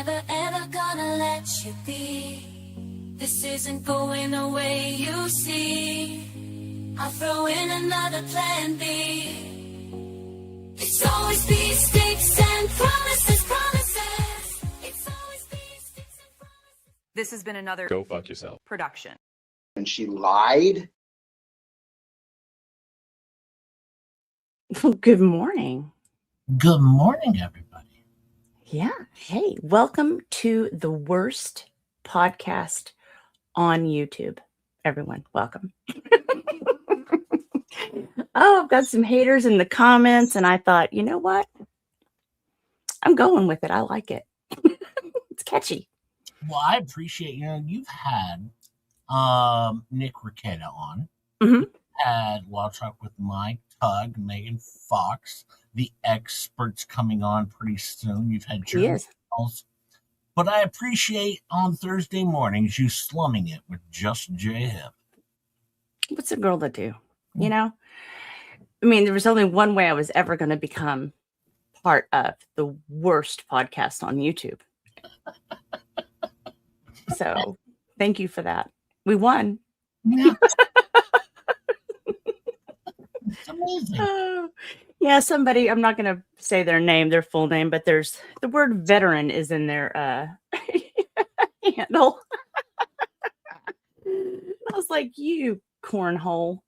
never ever gonna let you be. This isn't going the way you see. I'll throw in another plan B. It's always beefsteaks and promises, promises. It's always beefsteaks and promises. This has been another Go fuck yourself production. And she lied. Good morning. Good morning, everybody. Yeah. Hey, welcome to the worst podcast on YouTube. Everyone, welcome. Oh, I've got some haters in the comments, and I thought, you know what? I'm going with it. I like it. It's catchy. Well, I appreciate, you've had Nick Riquetta on. Mm-hmm. Had Law Talk with Mike, Tug, Megan Fox, the experts coming on pretty soon. You've had Jeremy Wells. But I appreciate on Thursday mornings you slumming it with Just J Hip. What's a girl to do? You know? I mean, there was only one way I was ever going to become part of the worst podcast on YouTube. So thank you for that. We won. Yeah. It's amazing. Yeah, somebody, I'm not going to say their name, their full name, but there's the word veteran is in their handle. I was like, you cornhole.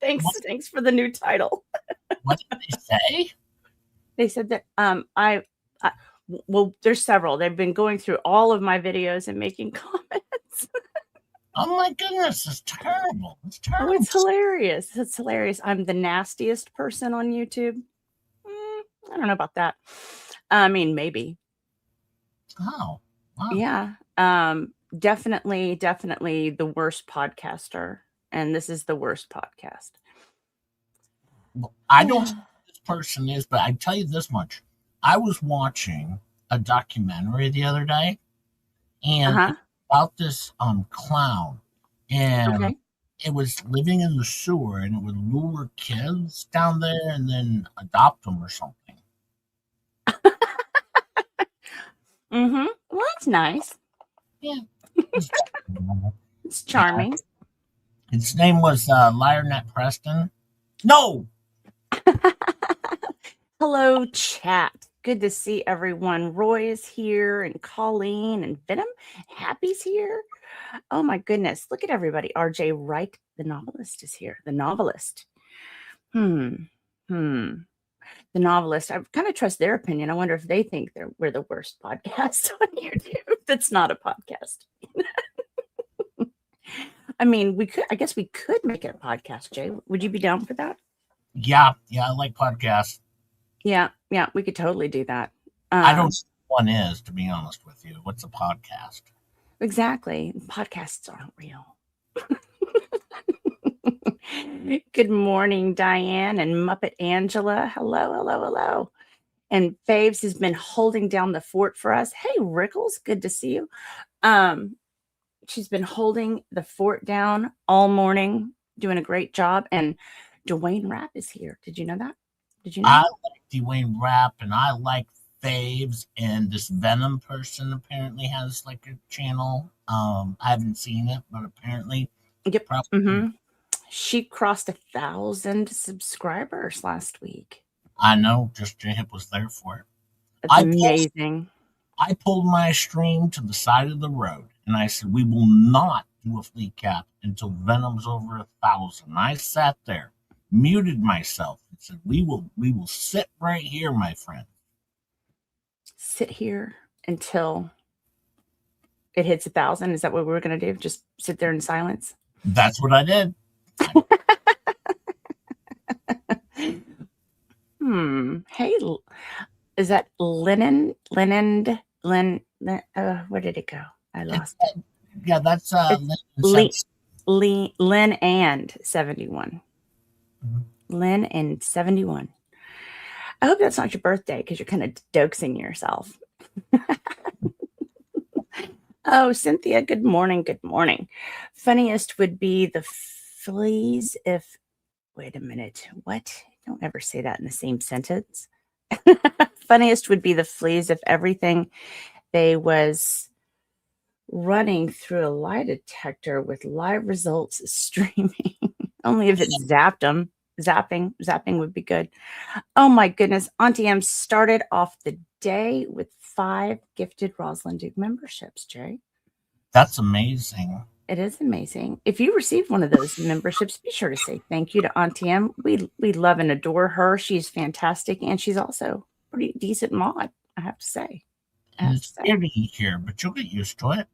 Thanks for the new title. What did they say? They said that well, there's several. They've been going through all of my videos and making comments. Oh my goodness, it's terrible. It's terrible. Oh, it's hilarious. It's hilarious. I'm the nastiest person on YouTube. I don't know about that. I mean, maybe. Oh, wow. Yeah. Definitely the worst podcaster. And this is the worst podcast. Well, I don't know who this person is, but I tell you this much. I was watching a documentary the other day and about this clown, and it was living in the sewer, and it would lure kids down there and then adopt them or something. Well, that's nice. Yeah. It's charming. His name was Lionel Preston. No! Hello, chat. Good to see everyone. Roy is here, and Colleen, and Venom. Happy's here. Oh my goodness. Look at everybody. RJ Wright, the novelist, is here. The novelist. The novelist. I kind of trust their opinion. I wonder if they think we're the worst podcast on YouTube. That's not a podcast. I mean, I guess we could make it a podcast, Jay. Would you be down for that? Yeah, I like podcasts. Yeah, we could totally do that. I don't know what one is, to be honest with you. What's a podcast? Exactly. Podcasts aren't real. Good morning, Diane and Muppet Angela. Hello. And Faves has been holding down the fort for us. Hey, Rickles, good to see you. She's been holding the fort down all morning, doing a great job. And Dwayne Rapp is here. Did you know that? Did you know? I like Dwayne Rapp, and I like Faves, and this Venom person apparently has like a channel. I haven't seen it, but apparently, yep. She crossed 1,000 subscribers last week. I know. Just J-Hip was there for it. That's amazing. I pulled my stream to the side of the road, and I said, "We will not do a flea cap until Venom's over 1,000." I sat there, muted myself, and said, "We will sit right here, my friend. Sit here until it hits 1,000." Is that what we're going to do? Just sit there in silence? That's what I did. Hey, is that Lynn? Where did it go? I lost it. Yeah, that's Lynn and 71. Lynn and 71. I hope that's not your birthday because you're kind of doxing yourself. Oh, Cynthia, good morning. Funniest would be the fleas if... Wait a minute. What? Don't ever say that in the same sentence. funniest would be the fleas if everything they was running through a lie detector with live results streaming. Only if it zapped them. Zapping would be good. Oh my goodness. Auntie M started off the day with 5 gifted Rosalind Duke memberships, Jay. That's amazing. It is amazing. If you received one of those memberships, be sure to say thank you to Auntie M. We love and adore her. She's fantastic, and she's also a pretty decent mod, I have to say. It's eerie here, but you'll get used to it.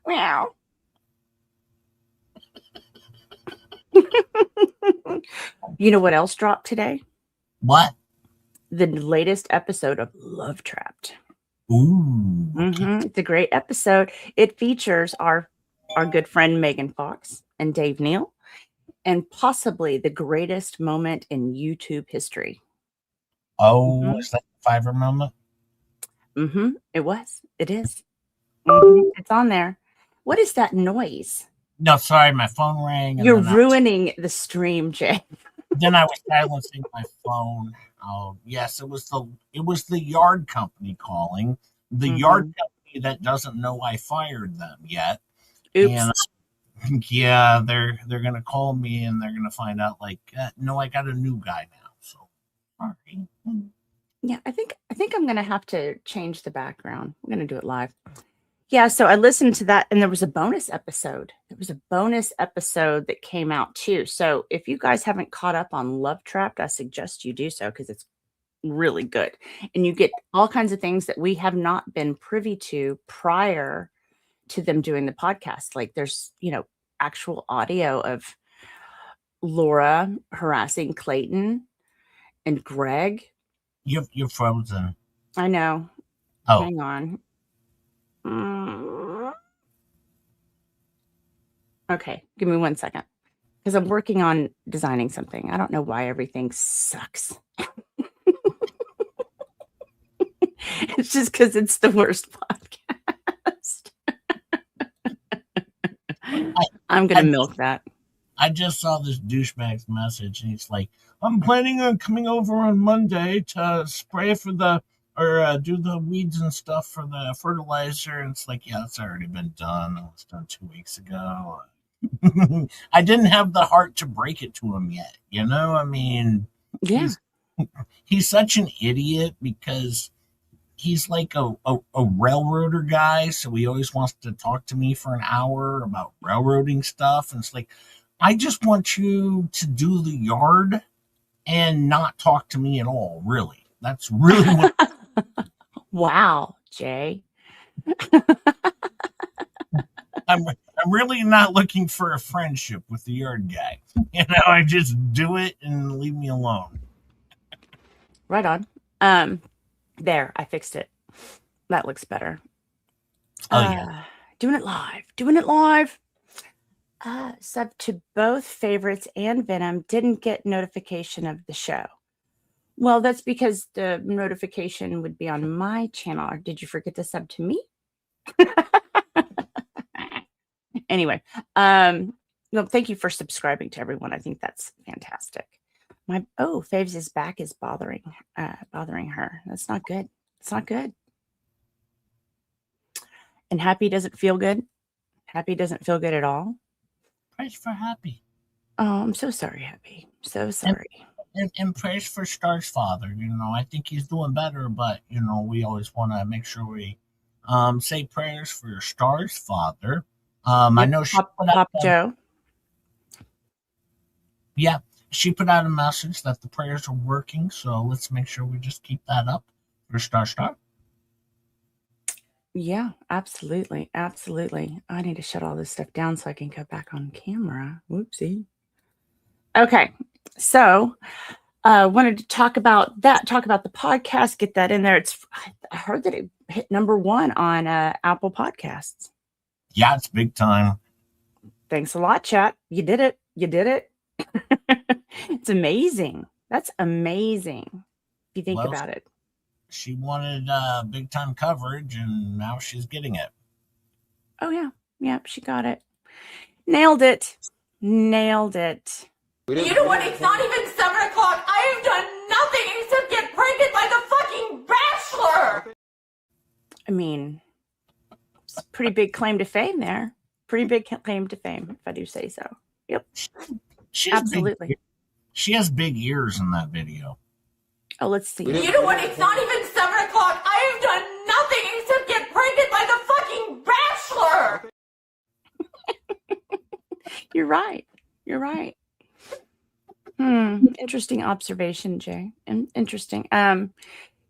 Meow. You know what else dropped today? What? The latest episode of Love Trapped. Ooh. It's a great episode. It features our good friend Megan Fox and Dave Neal, and possibly the greatest moment in YouTube history. Oh, is that the Fiverr moment? It was. It is. It's on there. What is that noise? No, sorry, my phone rang. You're ruining the stream, Jay. Then I was silencing my phone. Oh, yes, it was the yard company calling. The yard company that doesn't know I fired them yet. Oops. And yeah, they're gonna call me and they're gonna find out like, no, I got a new guy now. So sorry. Yeah, I think I'm gonna have to change the background. I'm gonna do it live. Yeah, so I listened to that, and there was a bonus episode. There was a bonus episode that came out too. So if you guys haven't caught up on Love Trapped, I suggest you do so because it's really good. And you get all kinds of things that we have not been privy to prior to them doing the podcast. Like there's, actual audio of Laura harassing Clayton and Greg. You're frozen. I know. Oh. Hang on. Okay, give me 1 second because I'm working on designing something. I don't know why everything sucks. It's just because it's the worst podcast. I'm going to milk that. I just saw this douchebag's message, and he's like, I'm planning on coming over on Monday to spray for do the weeds and stuff for the fertilizer. And it's like, yeah, it's already been done. It was done 2 weeks ago. I didn't have the heart to break it to him yet. I mean, yeah, he's such an idiot because he's like a railroader guy. So he always wants to talk to me for an hour about railroading stuff. And it's like, I just want you to do the yard and not talk to me at all. Really. That's really what. Wow, Jay. I'm really not looking for a friendship with the yard guy. I just do it and leave me alone. Right on. There, I fixed it. That looks better. Oh, yeah. Doing it live. Sub to both favorites and Venom didn't get notification of the show. Well, that's because the notification would be on my channel. Or did you forget to sub to me? Anyway, thank you for subscribing to everyone. I think that's fantastic. Faves' back is bothering her. That's not good. It's not good. And Happy doesn't feel good. Happy doesn't feel good at all. Praise for Happy. Oh, I'm so sorry, Happy. So sorry. And praise for Star's father. I think he's doing better, but we always want to make sure we say prayers for Star's father. I know she put out Joe. Yeah, she put out a message that the prayers are working, so let's make sure we just keep that up for Star. Yeah, absolutely. Absolutely. I need to shut all this stuff down so I can go back on camera. Whoopsie. Okay. So wanted to talk about the podcast, get that in there. I heard that it hit #1 on Apple Podcasts. Yeah, it's big time. Thanks a lot, chat. You did it. It's amazing. That's amazing. If you think about it. She wanted big time coverage, and now she's getting it. Oh, yeah. Yep, she got it. Nailed it. You know what? It's not even 7 o'clock. I have done nothing except get pregnant by the fucking Bachelor! I mean, it's a pretty big claim to fame there. Pretty big claim to fame, if I do say so. Yep. She has Absolutely. She has big ears in that video. Oh, let's see. You know what? It's not even 7 o'clock. I have done nothing except get pregnant by the fucking Bachelor! You're right. You're right. Interesting observation, Jay. Interesting.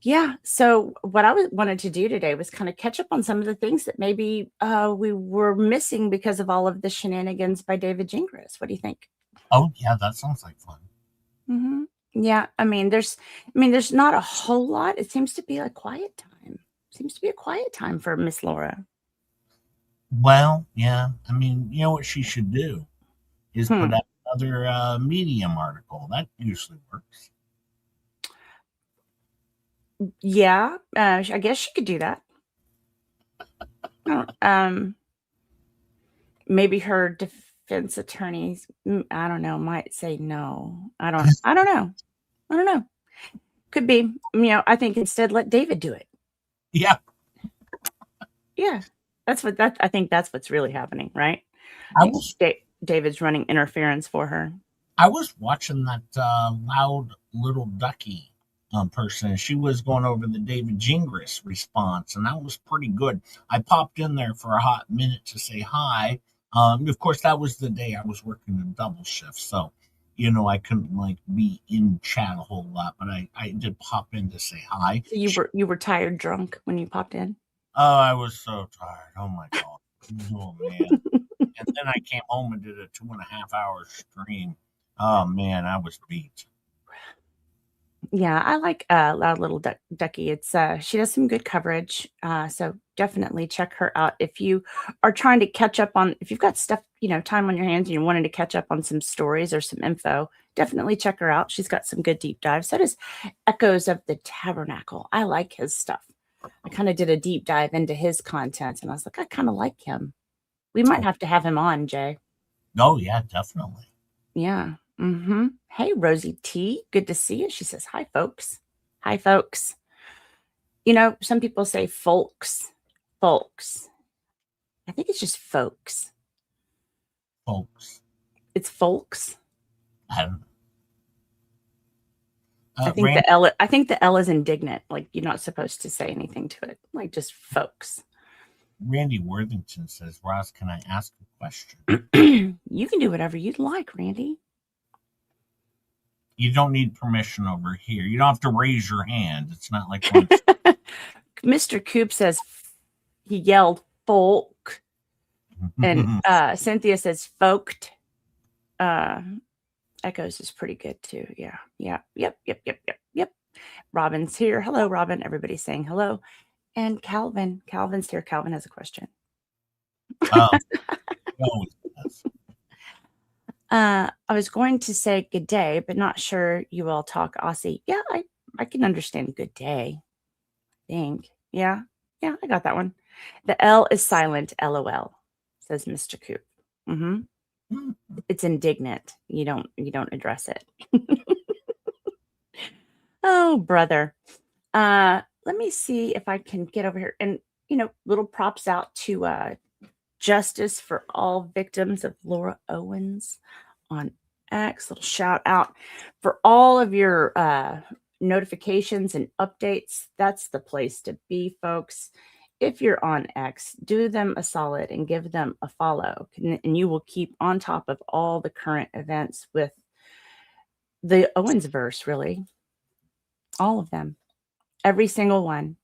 Yeah. So what I wanted to do today was kind of catch up on some of the things that maybe we were missing because of all of the shenanigans by David Gingras. What do you think? Oh yeah, that sounds like fun. Mm-hmm. Yeah. I mean, there's not a whole lot. It seems to be a quiet time. Seems to be a quiet time for Miss Laura. Well, yeah. I mean, you know what she should do is put out another Medium article. That usually works. Yeah, I guess she could do that. Maybe her defense attorneys, I don't know, might say no. I don't know. Could be. I think instead let David do it. Yeah. Yeah. I think that's what's really happening, right? David's running interference for her. I was watching that loud little ducky person. She was going over the David Gingras response, and that was pretty good. I popped in there for a hot minute to say hi. Of course, that was the day I was working a double shift, so I couldn't be in chat a whole lot, but I did pop in to say hi. So you were tired, drunk when you popped in? Oh, I was so tired. Oh my god. Oh man. And then I came home and did a 2.5-hour stream. Oh man, I was beat. Yeah, I like Loud Little Ducky. It's she does some good coverage. So definitely check her out if you are trying to catch up on, if you've got stuff, time on your hands and you're wanting to catch up on some stories or some info, definitely check her out. She's got some good deep dives. So does Echoes of the Tabernacle. I like his stuff. I kind of did a deep dive into his content and I was like, I kind of like him. We might have to have him on, Jay. Oh yeah, definitely. Yeah. Mm-hmm. Hey, Rosie T. Good to see you. She says, hi, folks. Hi, folks. Some people say folks. Folks. I think it's just folks. Folks. It's folks. I don't know. I think the L is indignant. Like you're not supposed to say anything to it. Like just folks. Randy Worthington says, Ross, can I ask a question? You can do whatever you'd like, Randy. You don't need permission over here. You don't have to raise your hand. It's not like Mr. Coop says he yelled folk. And Cynthia says folked. Echoes is pretty good too. Yeah. Yep. Robin's here. Hello, Robin. Everybody's saying hello. And Calvin's here. Calvin has a question. I was going to say good day, but not sure you all talk Aussie. Yeah, I can understand good day. I think. Yeah, I got that one. The L is silent, LOL, says Mr. Coop. Mm-hmm. It's indignant. You don't address it. Oh, brother. Let me see if I can get over here. And, little props out to Justice for All Victims of Laura Owens on X. Little shout out for all of your notifications and updates. That's the place to be, folks. If you're on X, do them a solid and give them a follow. And you will keep on top of all the current events with the Owens verse, really. All of them. Every single one.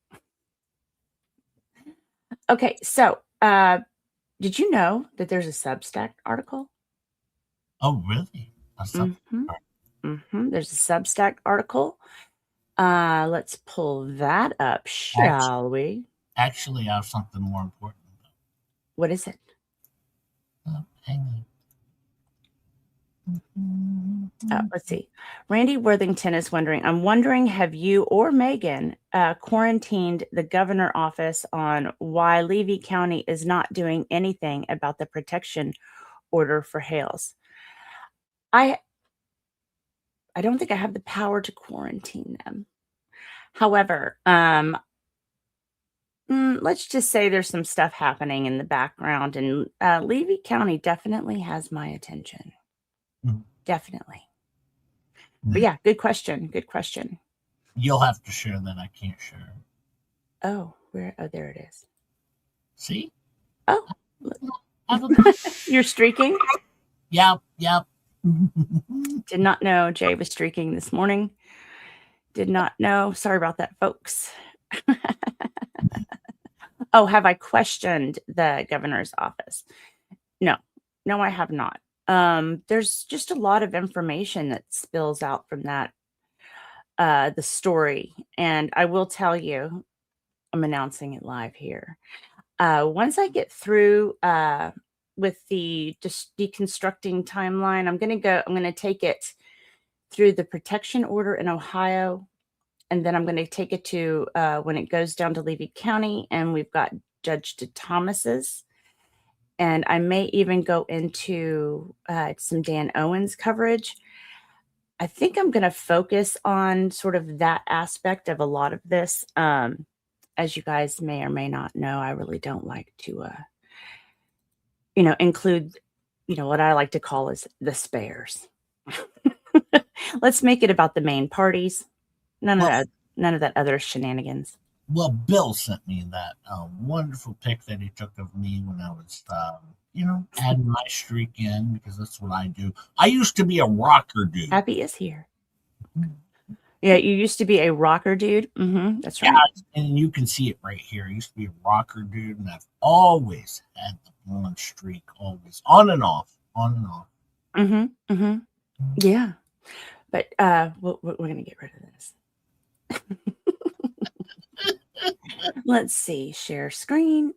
Okay, so did you know that there's a Substack article? Oh, really? There's a Substack article. Let's pull that up, shall we? Actually, I have something more important. What is it? Hang on. Let's see. Randy Worthington is wondering, I'm wondering, have you or Megan quarantined the governor office on why Levy County is not doing anything about the protection order for Hales? I don't think I have the power to quarantine them. However, let's just say there's some stuff happening in the background, and Levy County definitely has my attention. Definitely. But yeah, good question. Good question. You'll have to share that. I can't share. Oh, where? Oh, there it is. See? Oh, you're streaking? Yep. Did not know Jay was streaking this morning. Did not know. Sorry about that, folks. Oh, have I questioned the governor's office? No, I have not. There's just a lot of information that spills out from that, the story. And I will tell you, I'm announcing it live here. Once I get through with the just deconstructing timeline, I'm going to take it through the protection order in Ohio. And then I'm going to take it to when it goes down to Levy County, and we've got Judge Thomas's. And I may even go into some Dan Owens coverage. I think I'm going to focus on sort of that aspect of a lot of this. As you guys may or may not know, I really don't like to, include, what I like to call is the spares. Let's make it about the main parties. None of that other shenanigans. Well, Bill sent me that wonderful pic that he took of me when I was, adding my streak in, because that's what I do. I used to be a rocker dude. Happy is here. Yeah, you used to be a rocker dude. That's right. Yeah, and you can see it right here. I used to be a rocker dude, and I've always had the blonde streak, always on and off. Yeah, but we're gonna get rid of this. Let's see. Share screen.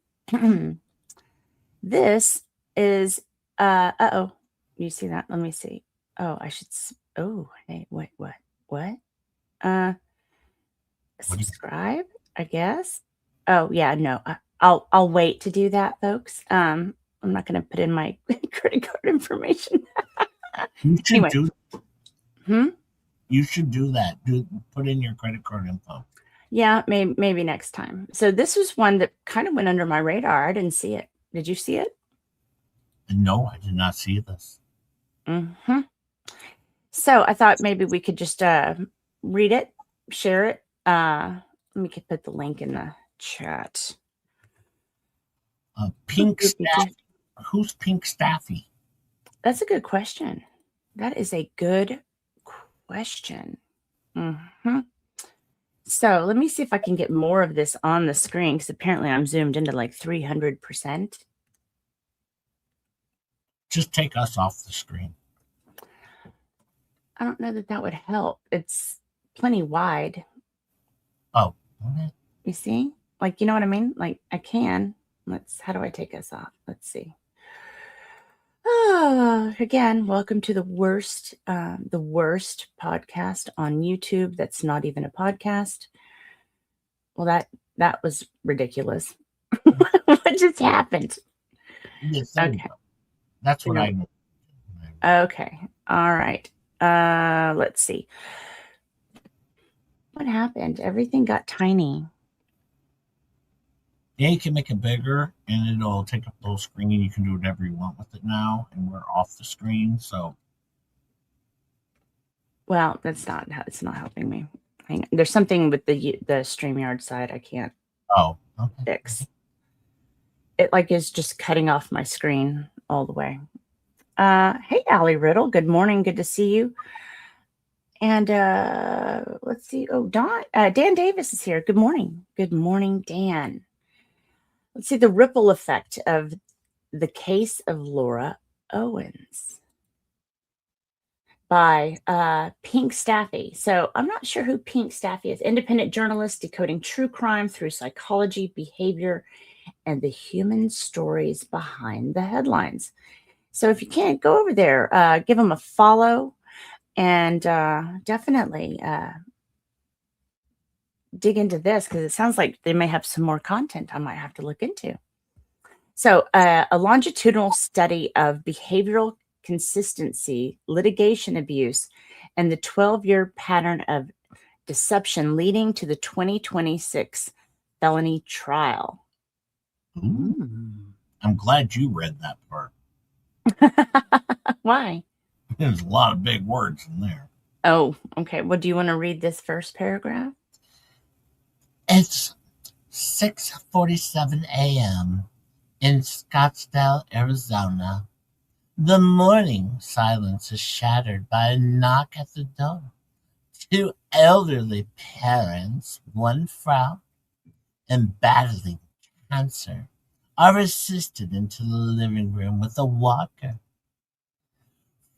This is you see that? Let me see. Oh, I should. Oh, hey, what? Subscribe, I guess. Oh yeah, no. I'll wait to do that, folks. I'm not going to put in my credit card information. You should Anyway. You should do that. Put in your credit card info. Yeah, maybe next time. So this was one that kind of went under my radar. I didn't see it. Did you see it? No, I did not see this. So I thought maybe we could just read it, share it. Let me put the link in the chat. Pink Staffy. Who's Pink Staffy? That's a good question. That is a good question. So let me see if I can get more of this on the screen, because apparently I'm zoomed into like 300%. Just take us off the screen. I don't know that would help. It's plenty wide. Oh, okay. You see? Like, you know what I mean? Like, I can. How do I take us off? Let's see. Again, welcome to the worst podcast on YouTube. That's not even a podcast. Well, that was ridiculous. What just happened? Okay. That's what I know. Okay. All right. Let's see. What happened? Everything got tiny. Yeah, you can make it bigger, and it'll take up the whole screen. You can do whatever you want with it now, and we're off the screen. So, well, it's not helping me. Hang on. There's something with the StreamYard side I can't fix. It is just cutting off my screen all the way. Hey, Allie Riddle. Good morning. Good to see you. And let's see. Oh, Dan Davis is here. Good morning. Good morning, Dan. Let's see the ripple effect of the case of Laura Owens by Pink Staffy. So I'm not sure who Pink Staffy is. Independent journalist decoding true crime through psychology, behavior, and the human stories behind the headlines. So if you can't, go over there, give them a follow, and definitely dig into this, because it sounds like they may have some more content I might have to look into. So a longitudinal study of behavioral consistency, litigation abuse, and the 12-year pattern of deception leading to the 2026 felony trial. Ooh. I'm glad you read that part. Why? There's a lot of big words in there. Oh, okay. Well, do you want to read this first paragraph? It's 6:47 a.m. in Scottsdale, Arizona. The morning silence is shattered by a knock at the door. Two elderly parents, one Frau and battling cancer, are assisted into the living room with a walker.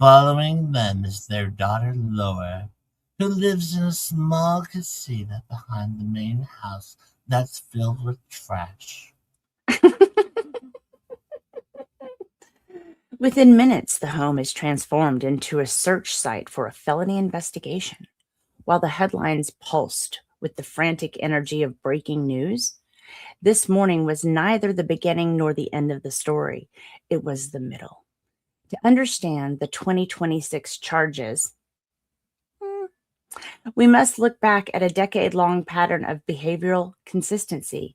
Following them is their daughter Laura, who lives in a small casita behind the main house that's filled with trash. Within minutes, the home is transformed into a search site for a felony investigation. While the headlines pulsed with the frantic energy of breaking news, this morning was neither the beginning nor the end of the story. It was the middle. To understand the 2026 charges, we must look back at a decade-long pattern of behavioral consistency.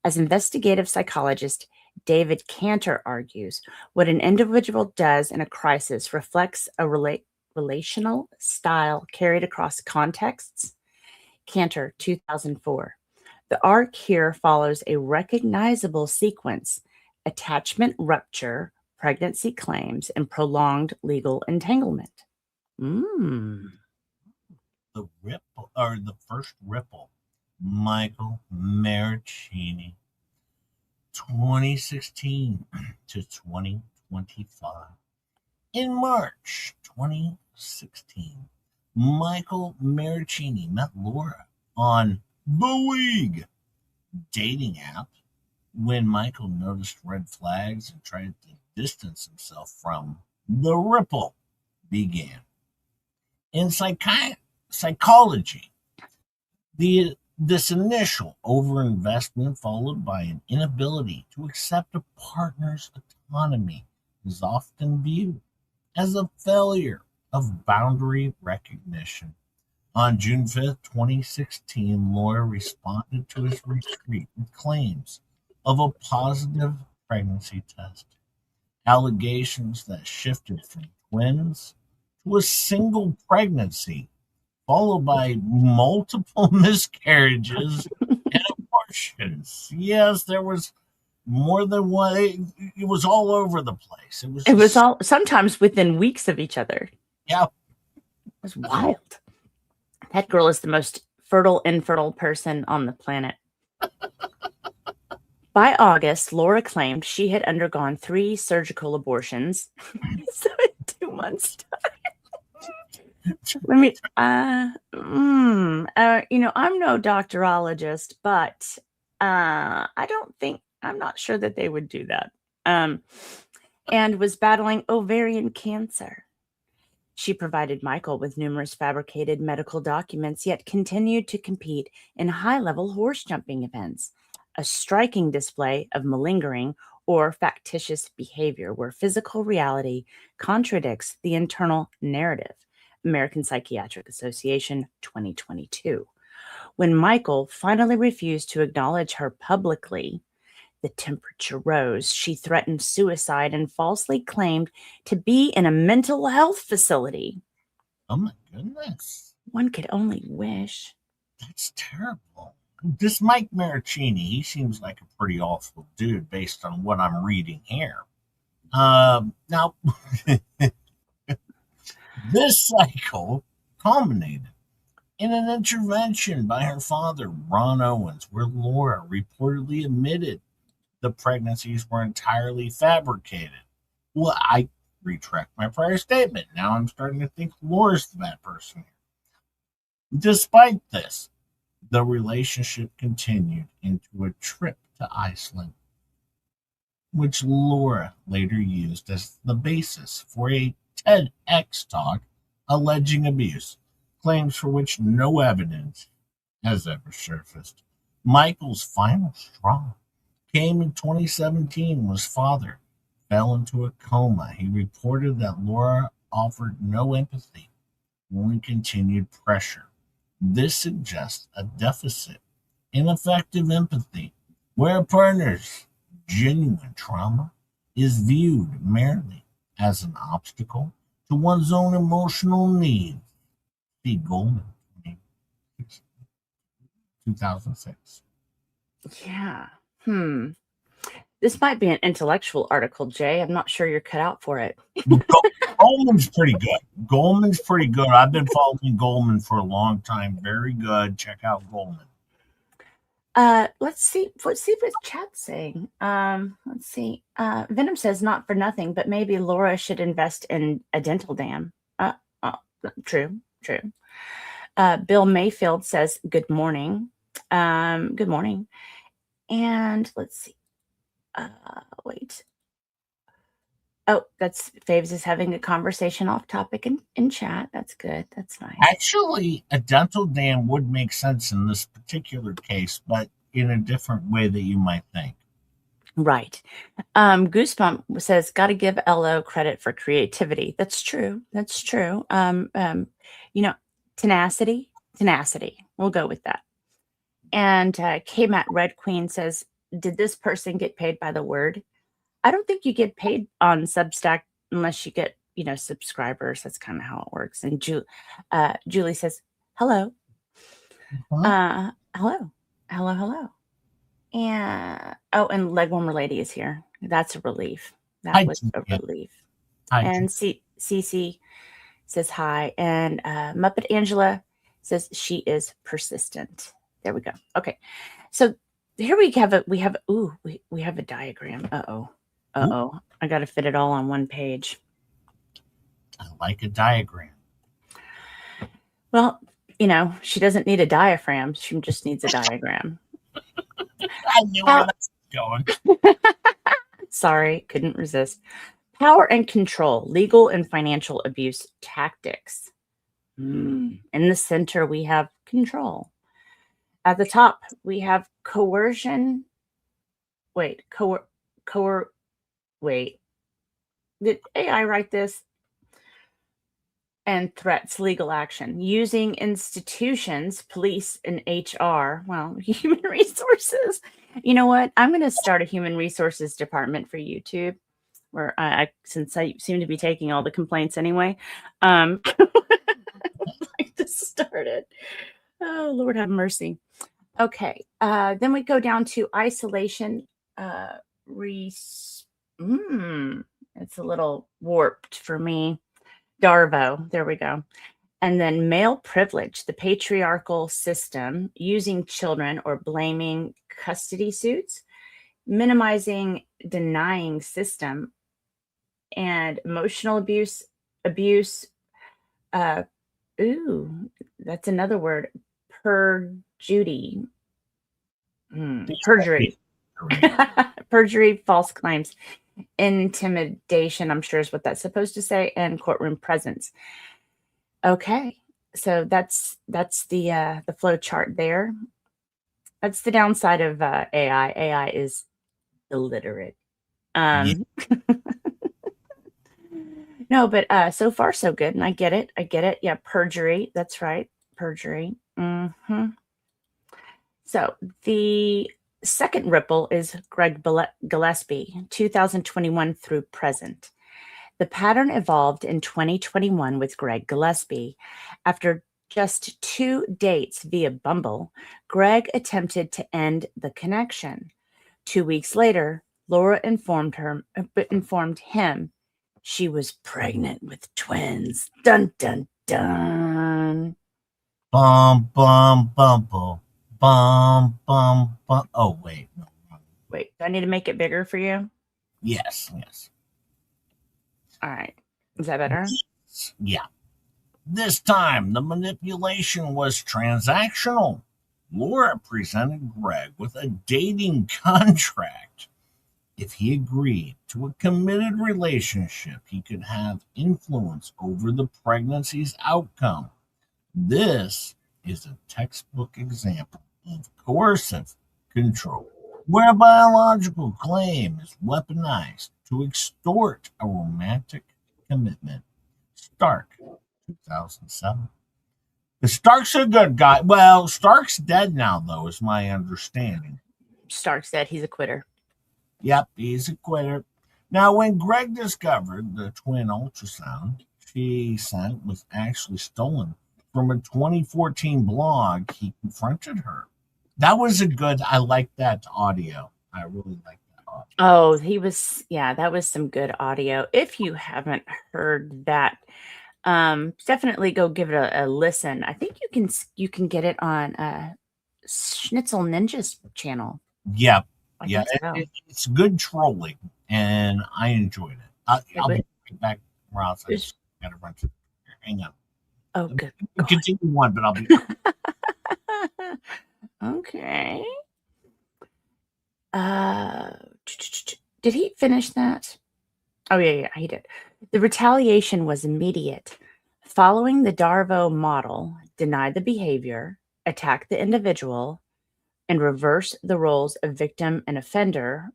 As investigative psychologist David Cantor argues, what an individual does in a crisis reflects a relational style carried across contexts. Cantor, 2004. The arc here follows a recognizable sequence: attachment rupture, pregnancy claims, and prolonged legal entanglement. The ripple, or the first ripple, Michael Maricini, 2016 to 2025. In March 2016, Michael Maricini met Laura on the Wig dating app. When Michael noticed red flags and tried to distance himself from, the ripple began. In psychology, this initial overinvestment followed by an inability to accept a partner's autonomy is often viewed as a failure of boundary recognition. On June 5th, 2016, Laura responded to his retreat with claims of a positive pregnancy test, allegations that shifted from twins to a single pregnancy, followed by multiple miscarriages and abortions. Yes, there was more than one. It was all over the place. It was all sometimes within weeks of each other. Yeah. It was wild. That girl is the most fertile, infertile person on the planet. By August, Laura claimed she had undergone 3 surgical abortions. So in 2 months' time. Let me, I'm no doctorologist, but I'm not sure that they would do that. And was battling ovarian cancer. She provided Michael with numerous fabricated medical documents, yet continued to compete in high-level horse-jumping events, a striking display of malingering or factitious behavior where physical reality contradicts the internal narrative. American Psychiatric Association, 2022. When Michael finally refused to acknowledge her publicly, the temperature rose. She threatened suicide and falsely claimed to be in a mental health facility. Oh my goodness. One could only wish. That's terrible. This Mike Maricini, he seems like a pretty awful dude based on what I'm reading here. Now, this cycle culminated in an intervention by her father, Ronn Owens, where Laura reportedly admitted the pregnancies were entirely fabricated. Well, I retract my prior statement. Now I'm starting to think Laura's the bad person here. Despite this, the relationship continued into a trip to Iceland, which Laura later used as the basis for a TEDx talk alleging abuse, claims for which no evidence has ever surfaced. Michael's final straw came in 2017 when his father fell into a coma. He reported that Laura offered no empathy, only continued pressure. This suggests a deficit ineffective empathy, where a partner's genuine trauma is viewed merely as an obstacle to one's own emotional needs. See Goldman, 2006. Yeah. This might be an intellectual article, Jay. I'm not sure you're cut out for it. Goldman's pretty good. Goldman's pretty good. I've been following Goldman for a long time. Very good. Check out Goldman. Let's see what chat's saying. Let's see. Venom says not for nothing, but maybe Laura should invest in a dental dam. True. Bill Mayfield says good morning. Good morning. And let's see. Wait. Oh, that's Faves is having a conversation off topic in chat. That's good. That's nice. Actually, a dental dam would make sense in this particular case, but in a different way that you might think. Right. Goosebump says, got to give LO credit for creativity. That's true. Tenacity. We'll go with that. And K-Mat Red Queen says, did this person get paid by the word? I don't think you get paid on Substack unless you get, subscribers. That's kind of how it works. And Julie says, hello. Hello. And and Legwarmer Lady is here. That's a relief. That was a relief. And Cece says hi. And Muppet Angela says she is persistent. There we go. Okay. So here we have a diagram. Uh-oh. I got to fit it all on one page. I like a diagram. Well, she doesn't need a diaphragm. She just needs a diagram. I knew where that's going. Sorry, couldn't resist. Power and control, legal and financial abuse tactics. In the center, we have control. At the top, we have coercion. Wait. Did AI write this? And threats, legal action, using institutions, police and HR, human resources. You know what? I'm going to start a human resources department for YouTube where since I seem to be taking all the complaints anyway, I'd like to start it. Oh, Lord have mercy. Okay. Then we go down to isolation. It's a little warped for me. Darvo, there we go. And then male privilege, the patriarchal system, using children or blaming custody suits, minimizing denying system, and emotional abuse. That's another word. Perjury. Perjury, false claims. Intimidation, I'm sure is what that's supposed to say, and courtroom presence. Okay, so that's the flow chart there. That's the downside of AI. AI is illiterate. No, but so far so good, and I get it. Yeah, perjury. That's right, perjury. So the second ripple is Greg Gillespie, 2021 through present. The pattern evolved in 2021 with Greg Gillespie. After just 2 dates via Bumble, Greg attempted to end the connection. 2 weeks later, Laura informed him she was pregnant with twins. Dun, dun, dun. Bum, bum, bum, bum. Bum, bum, bum. Oh, wait. No. Wait, do I need to make it bigger for you? Yes. All right. Is that better? Yeah. This time, the manipulation was transactional. Laura presented Greg with a dating contract. If he agreed to a committed relationship, he could have influence over the pregnancy's outcome. This is a textbook example of coercive control, where a biological claim is weaponized to extort a romantic commitment. Stark, 2007. Stark's a good guy. Well, Stark's dead now, though, is my understanding. Stark said he's a quitter. Yep, he's a quitter. Now, when Greg discovered the twin ultrasound she sent was actually stolen from a 2014 blog, he confronted her. That was I like that audio. I really like that audio. Oh, that was some good audio. If you haven't heard that, definitely go give it a listen. I think you can get it on Schnitzel Ninja's channel. Yep. I Yeah, think so. it's good trolling, and I enjoyed it. I'll be back, Ross. I just got to run through here. Hang on. Oh, good. Continue on, but I'll be okay. Did he finish that? Oh, yeah, he did. The retaliation was immediate. Following the Darvo model, deny the behavior, attack the individual, and reverse the roles of victim and offender,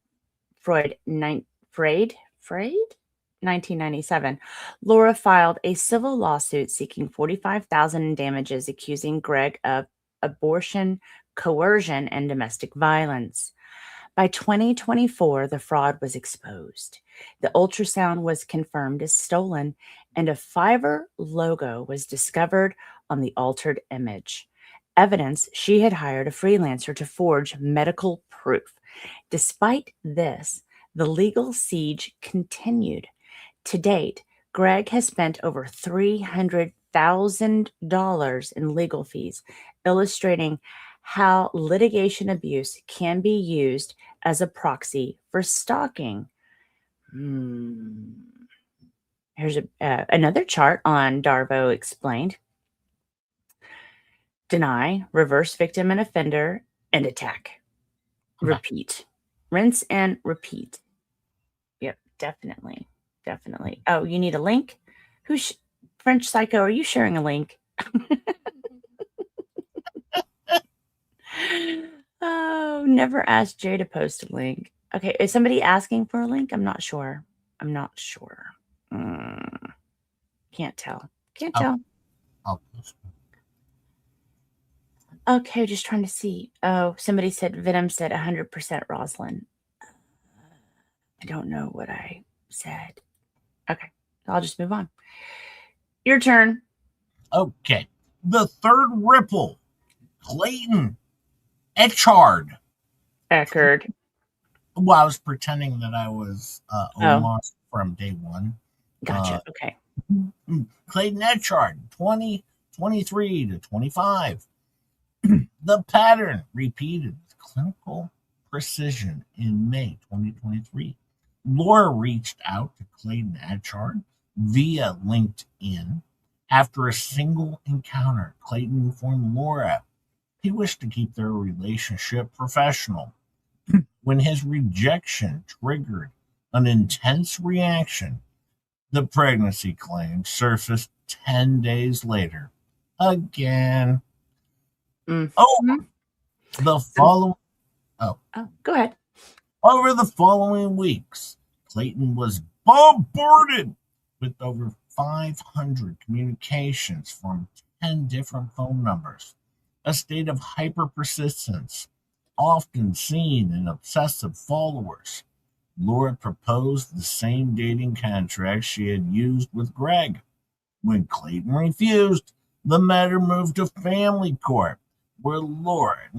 Freud 1997, Laura filed a civil lawsuit seeking $45,000 in damages, accusing Greg of abortion, coercion, and domestic violence. By 2024, the fraud was exposed. The ultrasound was confirmed as stolen, and a Fiverr logo was discovered on the altered image. Evidence she had hired a freelancer to forge medical proof. Despite this, the legal siege continued. To date, Greg has spent over $300,000 in legal fees, illustrating how litigation abuse can be used as a proxy for stalking. Here's another chart on Darvo Explained. Deny, reverse victim and offender, and attack. Repeat. Rinse and repeat. Yep, definitely. Oh, you need a link? French Psycho, are you sharing a link? Oh, never asked Jay to post a link. Okay, is somebody asking for a link? I'm not sure. Can't tell. I'll post. Okay, just trying to see. Oh, somebody said, Venom said 100% Rosalind. I don't know what I said. Okay, I'll just move on. Your turn. Okay. The third ripple. Clayton Echard. Well, I was pretending that I was Omar from day one. Gotcha. Okay. Clayton Echard, 23 to 25. The pattern repeated with clinical precision in May 2023. Laura reached out to Clayton Echard via LinkedIn. After a single encounter, Clayton informed Laura he wished to keep their relationship professional. When his rejection triggered an intense reaction, the pregnancy claim surfaced 10 days later. Again. Mm-hmm. Go ahead. Over the following weeks, Clayton was bombarded with over 500 communications from 10 different phone numbers. A state of hyper persistence, often seen in obsessive followers. Laura proposed the same dating contract she had used with Greg. When Clayton refused, the matter moved to family court, where Laura's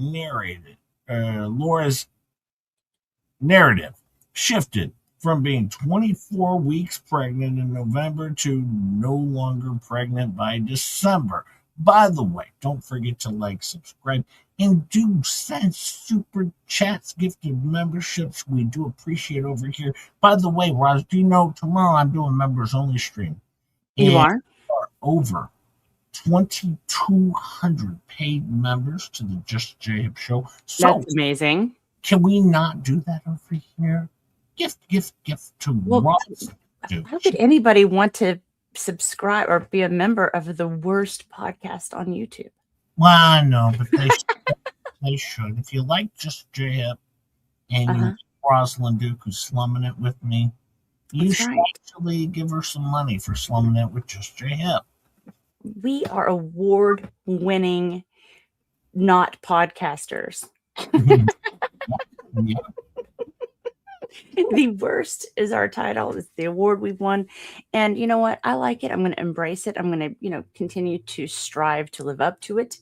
narrative shifted from being 24 weeks pregnant in November to no longer pregnant by December. By the way, don't forget to like, subscribe, and do send super chats, gifted memberships. We do appreciate over here. By the way, Roz, do you know tomorrow I'm doing members only stream? You are? Over 2,200 paid members to the Just J-Hip show. So that's amazing. Can we not do that over here? Gift to Roz. How could anybody want to subscribe or be a member of the worst podcast on YouTube? Well, I know, but they should. If you like Just J-Hip and you like Rosalind Duke who's slumming it with me, you should actually give her some money for slumming it with Just J-Hip. we are award-winning not podcasters. Yeah. The worst is our title. It's the award we've won. And you know what? I like it. I'm going to embrace it. I'm going to, continue to strive to live up to it.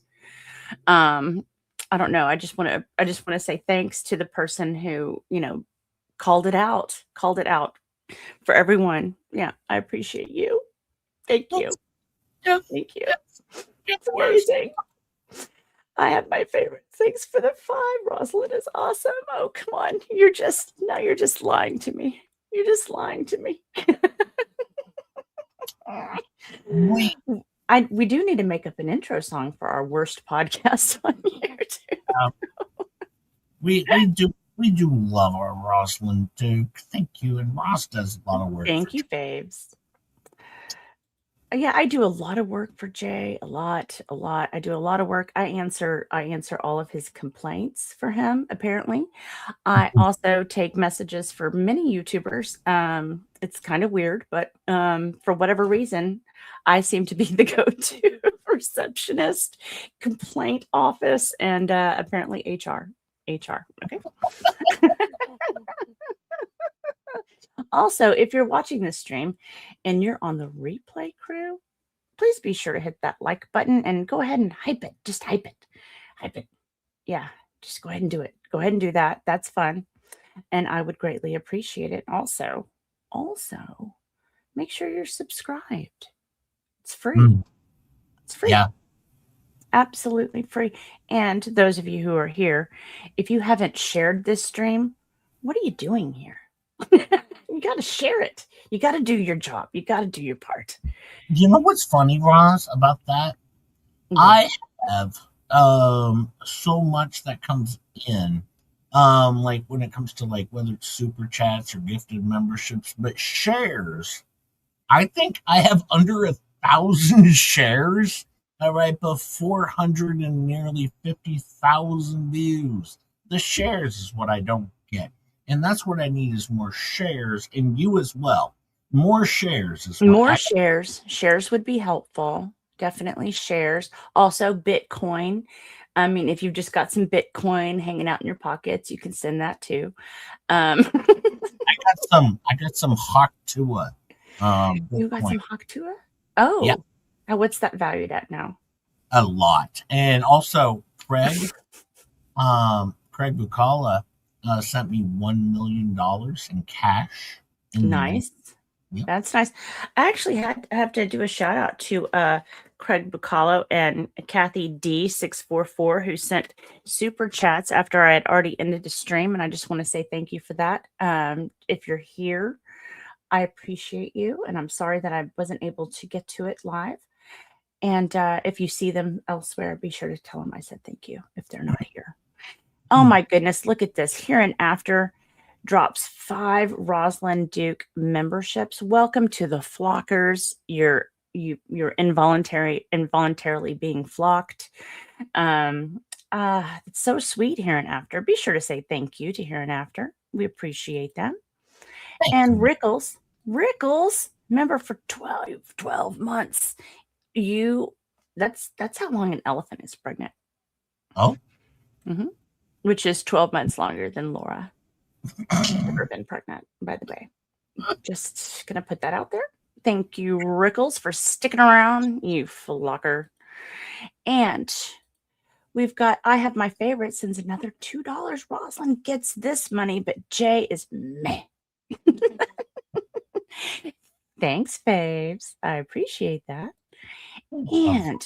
I don't know. I just want to say thanks to the person who, called it out for everyone. Yeah. I appreciate you. Thank you. Yes. Thank you. It's amazing. I have my favorite. Thanks for the 5. Rosalind is awesome. Oh, come on. You're just lying to me. You're just lying to me. We do need to make up an intro song for our worst podcast on here too. We do love our Rosalind Duke. Thank you. And Ross does a lot of work. Thank you, Faves. Yeah, I do a lot of work for Jay. A lot. I do a lot of work. I answer all of his complaints for him, apparently. I also take messages for many YouTubers. It's kind of weird, but for whatever reason, I seem to be the go-to receptionist, complaint office, and apparently HR. Okay. Also, if you're watching this stream and you're on the replay crew, please be sure to hit that like button and go ahead and hype it. Just hype it. Hype it. Yeah, just go ahead and do it. Go ahead and do that. That's fun. And I would greatly appreciate it. Also, make sure you're subscribed. It's free. It's free. Yeah. Absolutely free. And those of you who are here, if you haven't shared this stream, what are you doing here? You got to share it. You got to do your job. You got to do your part. You know what's funny, Ross, about that? I have so much that comes in. Like when it comes to like whether it's super chats or gifted memberships, but shares. I think I have under 1,000 shares. All right, but 400 and nearly 50,000 views. The shares is what I don't get. And that's what I need is more shares, and you as well. More shares is more shares. Shares would be helpful. Definitely shares. Also, Bitcoin. I mean, if you've just got some Bitcoin hanging out in your pockets, you can send that too. I got some Haktua. You got some Haktua? Oh, yeah. What's that valued at now? A lot. And also, Craig Bucala sent me $1 million in cash. Nice. Yep. That's nice. I actually have to do a shout out to Craig Bucalo and Kathy D644 who sent super chats after I had already ended the stream, and I just want to say thank you for that. If you're here, I appreciate you, and I'm sorry that I wasn't able to get to it live. And if you see them elsewhere, be sure to tell them I said thank you if they're not here. Oh my goodness, look at this. Hereinafter drops 5 Rosalind Duke memberships. Welcome to the flockers. You're involuntarily being flocked. It's so sweet, Hereinafter. Be sure to say thank you to Hereinafter. We appreciate them. And Rickles, remember for 12 months, that's how long an elephant is pregnant. Oh. Mm-hmm. Which is 12 months longer than Laura. Never been pregnant, by the way. Just gonna put that out there. Thank you, Rickles, for sticking around, you flocker. And we've got, I have my favorite, sends another $2. Rosalind gets this money, but Jay is meh. Thanks, Faves. I appreciate that. And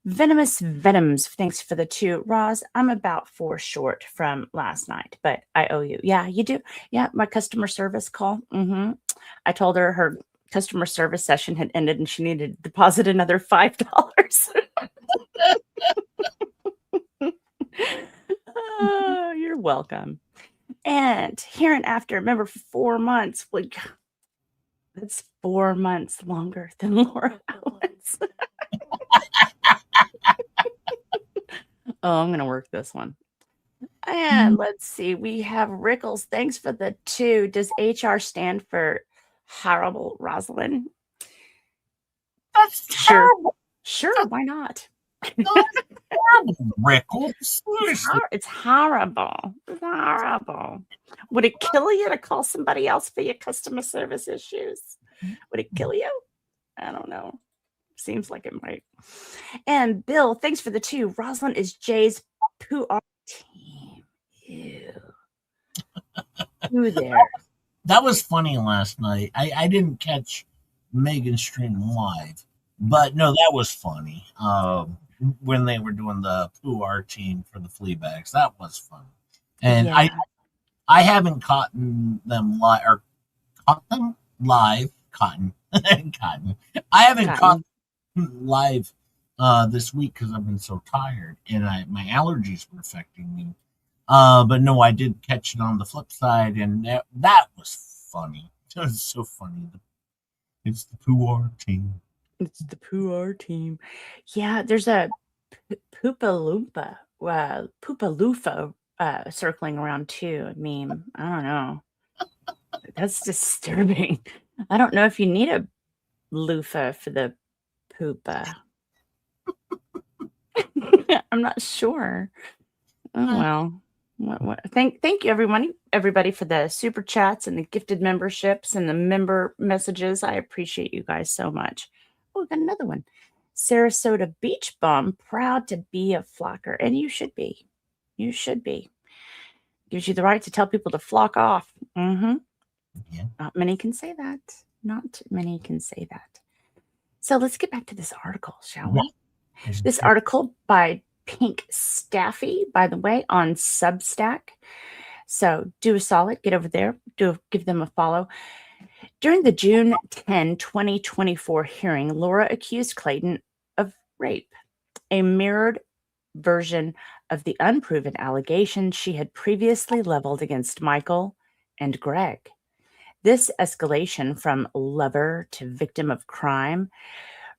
Venomous Venoms, thanks for the 2. Roz, I'm about 4 short from last night, but I owe you. Yeah, you do. Yeah, my customer service call. I told her customer service session had ended and she needed to deposit another $5. Oh, you're welcome. And hereinafter, remember, for 4 months, that's 4 months longer than Laura Owens. Oh, I'm going to work this one. And let's see. We have Rickles. Thanks for the 2. Does HR stand for horrible, Rosalind? That's terrible. Sure, why not? Horrible, Rickles. Seriously. It's horrible. It's horrible. Would it kill you to call somebody else for your customer service issues? Would it kill you? I don't know. Seems like it might. And Bill, thanks for the 2. Rosalind is Jay's PR team. Ew. Who there? That was funny last night. I didn't catch Megan's stream live, but no, that was funny. When they were doing the PR team for the flea bags, that was fun. And Yeah. I haven't caught them live or caught them live. Cotton. I haven't caught them live this week because I've been so tired and my allergies were affecting me. But no, I did catch it on the flip side, and that was funny. It was so funny. It's the PR team. It's the PR team. Yeah, there's a Poopaloofa circling around too. A meme. I don't know. That's disturbing. I don't know if you need a loofah for the poopa. I'm not sure. Oh well. What? Thank you everybody for the super chats and the gifted memberships and the member messages. I appreciate you guys so much. Oh, we got another one. Sarasota Beach Bum, proud to be a flocker, and you should be. You should be. Gives you the right to tell people to flock off. Mm-hmm. Yeah. Not many can say that. Not many can say that. So let's get back to this article, shall we? This article by Pink Staffy, by the way, on Substack. So do a solid, get over there, give them a follow. During the June 10, 2024 hearing, Laura accused Clayton of rape, a mirrored version of the unproven allegations she had previously leveled against Michael and Greg. This escalation from lover to victim of crime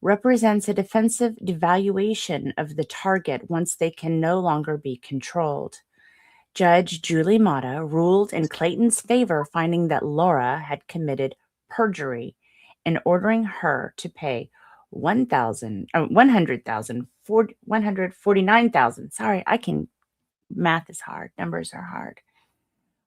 represents a defensive devaluation of the target once they can no longer be controlled. Judge Julie Mata ruled in Clayton's favor, finding that Laura had committed perjury and ordering her to pay $149,000. Sorry, math is hard. Numbers are hard.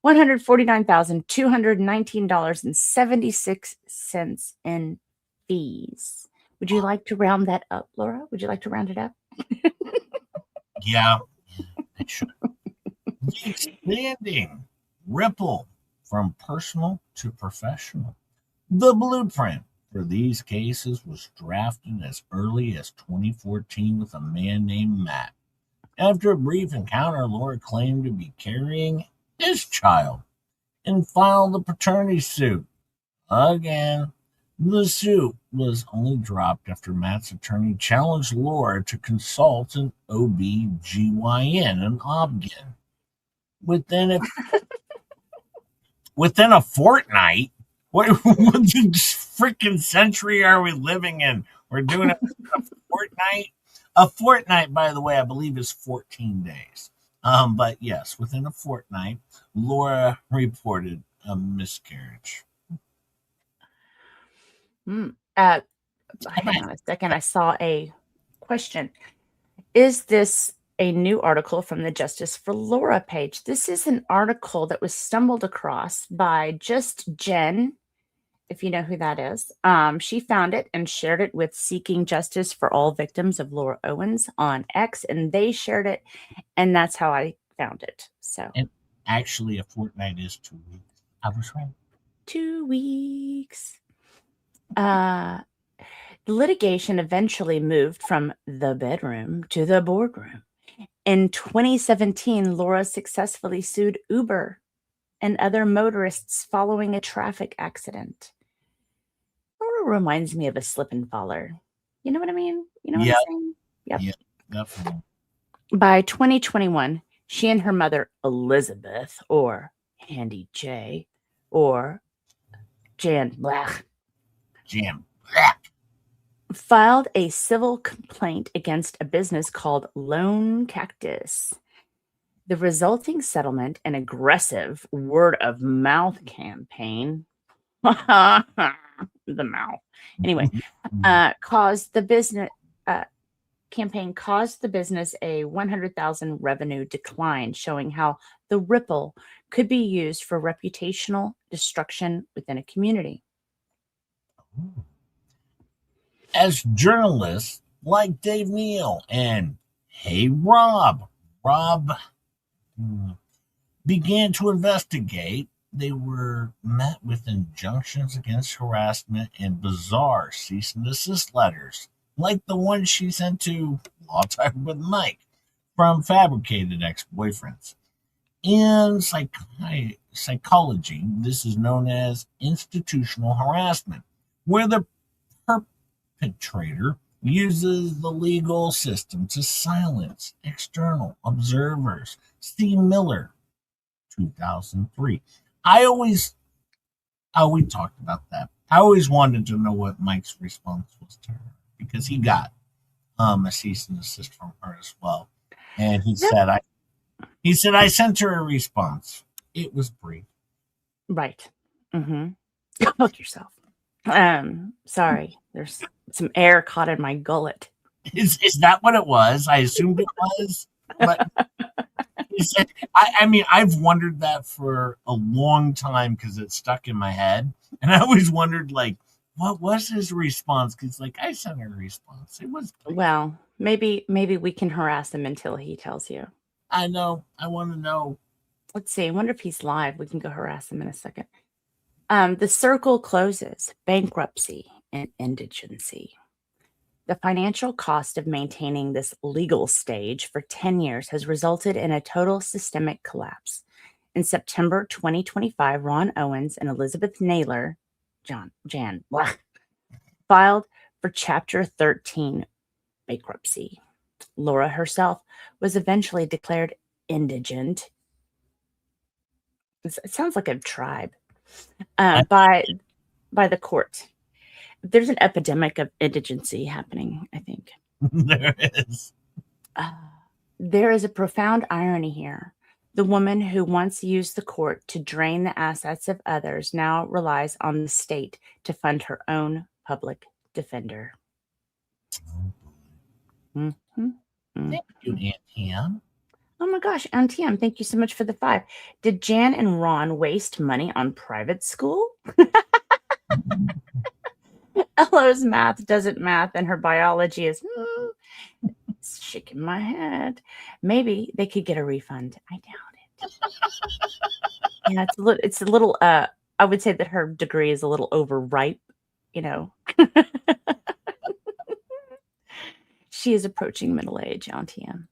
$149,219.76 in fees. Would you like to round that up, Laura? Would you like to round it up? Yeah, I should. The expanding ripple from personal to professional. The blueprint for these cases was drafted as early as 2014 with a man named Matt. After a brief encounter, Laura claimed to be carrying his child and filed a paternity suit. Again, the suit was only dropped after Matt's attorney challenged Laura to consult an OB/GYN, an obgyn. Within a fortnight, what freaking century are we living in? We're doing it a fortnight. A fortnight, by the way, I believe is 14 days. But yes, within a fortnight, Laura reported a miscarriage. Hang on a second. I saw a question. Is this a new article from the Justice for Laura page? This is an article that was stumbled across by Just Jen, if you know who that is. She found it and shared it with Seeking Justice for All Victims of Laura Owens on X, and they shared it, and that's how I found it. So, and actually, a fortnight is 2 weeks. I was right. 2 weeks. The litigation eventually moved from the bedroom to the boardroom. In 2017, Laura successfully sued Uber and other motorists following a traffic accident. Laura reminds me of a slip and faller. You know what I mean? You know what I'm saying? Yep. Yeah, definitely. By 2021, she and her mother, Elizabeth, or Handy J, or Jan Black, filed a civil complaint against a business called Lone Cactus. The resulting settlement and aggressive word-of-mouth campaign, the mouth, anyway, caused the business campaign caused the business a 100,000 revenue decline, showing how the ripple could be used for reputational destruction within a community. As journalists like Dave Neal and Hey Rob began to investigate, they were met with injunctions against harassment and bizarre cease and desist letters, like the one she sent to Law Time with Mike from fabricated ex-boyfriends. In psychology, this is known as institutional harassment, where the perpetrator uses the legal system to silence external observers. C. Miller, 2003. We talked about that. I always wanted to know what Mike's response was to her, because he got a cease and desist from her as well. And he said, I sent her a response. It was brief. Right. Mm-hmm. Look yourself. Sorry. There's some air caught in my gullet. Is that what it was? I assumed it was. But he said, I've wondered that for a long time because it stuck in my head. And I always wondered, like, what was his response? Because, like, I sent her a response. It was brief. Well, maybe we can harass him until he tells you. I know. I want to know. Let's see. I wonder if he's live. We can go harass him in a second. The circle closes. Bankruptcy and indigency. The financial cost of maintaining this legal stage for 10 years has resulted in a total systemic collapse. In September 2025, Ronn Owens and Elizabeth Naylor, filed for Chapter 13 bankruptcy. Laura herself was eventually declared indigent. It sounds like a tribe. By the court. There's an epidemic of indigency happening, I think. There is. There is a profound irony here. The woman who once used the court to drain the assets of others now relies on the state to fund her own public defender. Mm-hmm. Thank you, Aunt Ann. Oh my gosh, Auntie Em, thank you so much for the 5. Did Jan and Ron waste money on private school? Ella's math doesn't math, and her biology is shaking my head. Maybe they could get a refund. I doubt it. Yeah, it's a little. I would say that her degree is a little overripe. You know, she is approaching middle age, Auntie Em.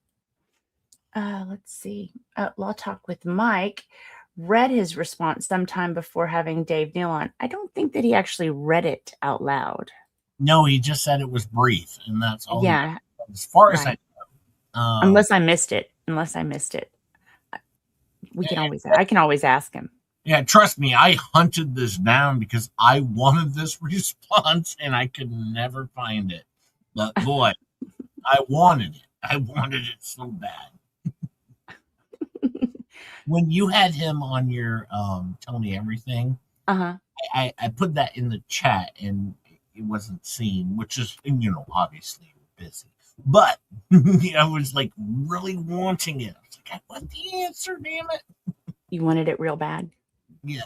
Let's see. Law Talk with Mike read his response sometime before having Dave Neal on. I don't think that he actually read it out loud. No, he just said it was brief, and that's all. Yeah. As far as I know. Unless I missed it. I can always ask him. Yeah, trust me, I hunted this down because I wanted this response, and I could never find it. But boy, I wanted it. I wanted it so bad. When you had him on your Tell Me Everything, I put that in the chat and it wasn't seen, which is, obviously busy. But I was like really wanting it. I was like, I want the answer, damn it. You wanted it real bad? Yeah.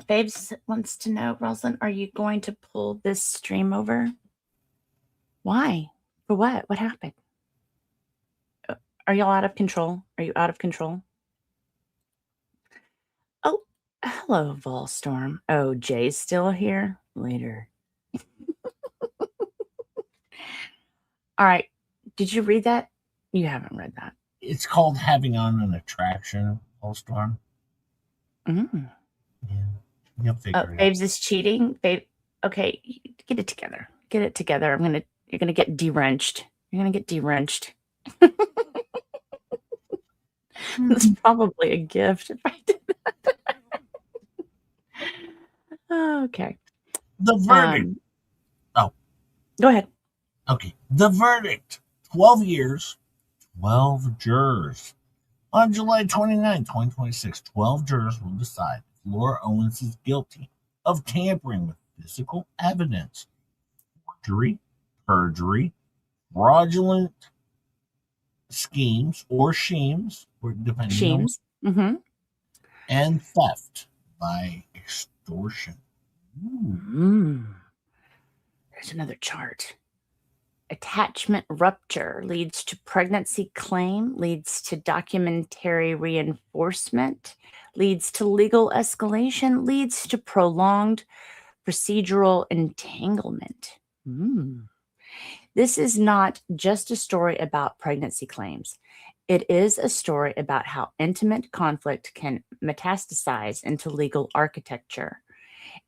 Babes wants to know, Rosalind, are you going to pull this stream over? Why? For what? What happened? Are y'all out of control? Are you out of control? Oh, hello, Volstorm. Oh, Jay's still here? Later. All right. Did you read that? You haven't read that. It's called Having on an Attraction, Volstorm. Mm. Yeah. You'll figure it out. Babes is cheating. Babe, okay, get it together. Get it together. You're gonna get de-wrenched. You're gonna get de-wrenched. It's probably a gift if I did that. Okay. The verdict. Go ahead. Okay. The verdict. 12 years, 12 jurors. On July 29, 2026, 12 jurors will decide if Laura Owens is guilty of tampering with physical evidence, forgery, perjury, fraudulent schemes or sheams, or depending on, Sheams. and theft by extortion. There's another chart. Attachment rupture leads to pregnancy claim, leads to documentary reinforcement, leads to legal escalation, leads to prolonged procedural entanglement. This is not just a story about pregnancy claims. It is a story about how intimate conflict can metastasize into legal architecture.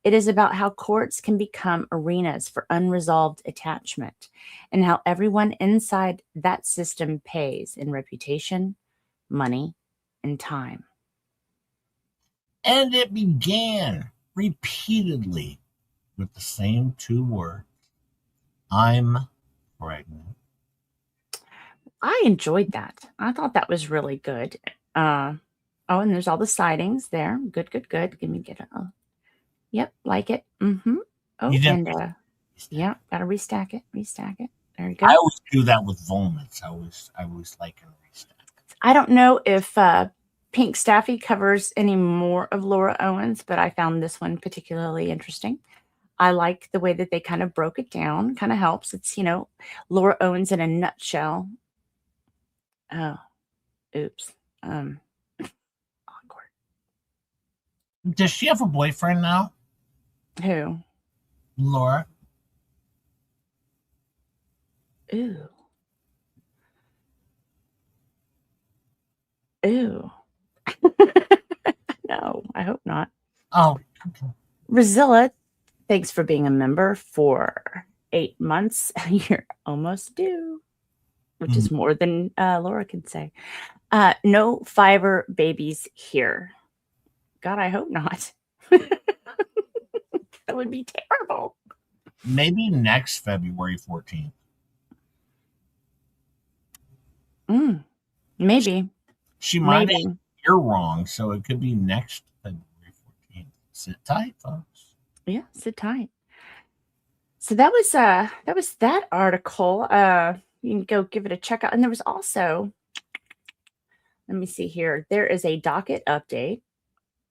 It is about how courts can become arenas for unresolved attachment and how everyone inside that system pays in reputation, money, and time. And it began repeatedly with the same two words: I'm pregnant. I enjoyed that. I thought that was really good. And there's all the sightings there. Good. Give me get it. Yep, like it. Oh, You and didn't- yeah, gotta restack it. There you go. I always do that with vomits. I always like a restack. I don't know if Pink Staffy covers any more of Laura Owens, but I found this one particularly interesting. I like the way that they kind of broke it down. Kind of helps. It's, Laura Owens in a nutshell. Oh, oops. Awkward. Does she have a boyfriend now, Who? Laura? Ooh. No, I hope not. Oh, okay. Rosilla, thanks for being a member for 8 months. You're almost due, which is more than Laura can say. No fiber babies here. God, I hope not. That would be terrible. Maybe next February 14th. Maybe. She might Maybe. have you're wrong, so it could be next February 14th. Sit tight, folks. Yeah, sit tight. So that was that article. You can go give it a check out. And there was also, let me see here. There is a docket update.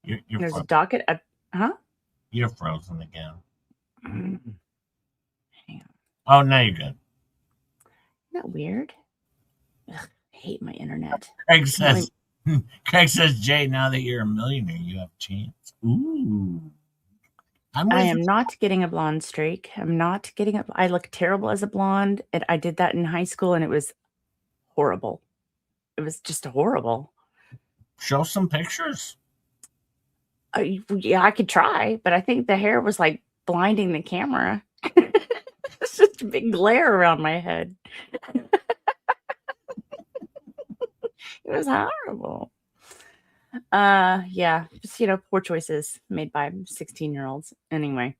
You're There's a frozen. docket up. Huh? You're frozen again. Hang on. Oh, now you're good. Isn't that weird? Ugh, I hate my internet. Craig says, Jay, now that you're a millionaire, you have a chance. Ooh. I am not getting a blonde streak. I'm not getting a. I look terrible as a blonde. And I did that in high school and it was horrible. It was just horrible. Show some pictures. Yeah, I could try, but I think the hair was like blinding the camera. It's just a big glare around my head. It was horrible. Yeah, just poor choices made by 16-year-olds. Anyway,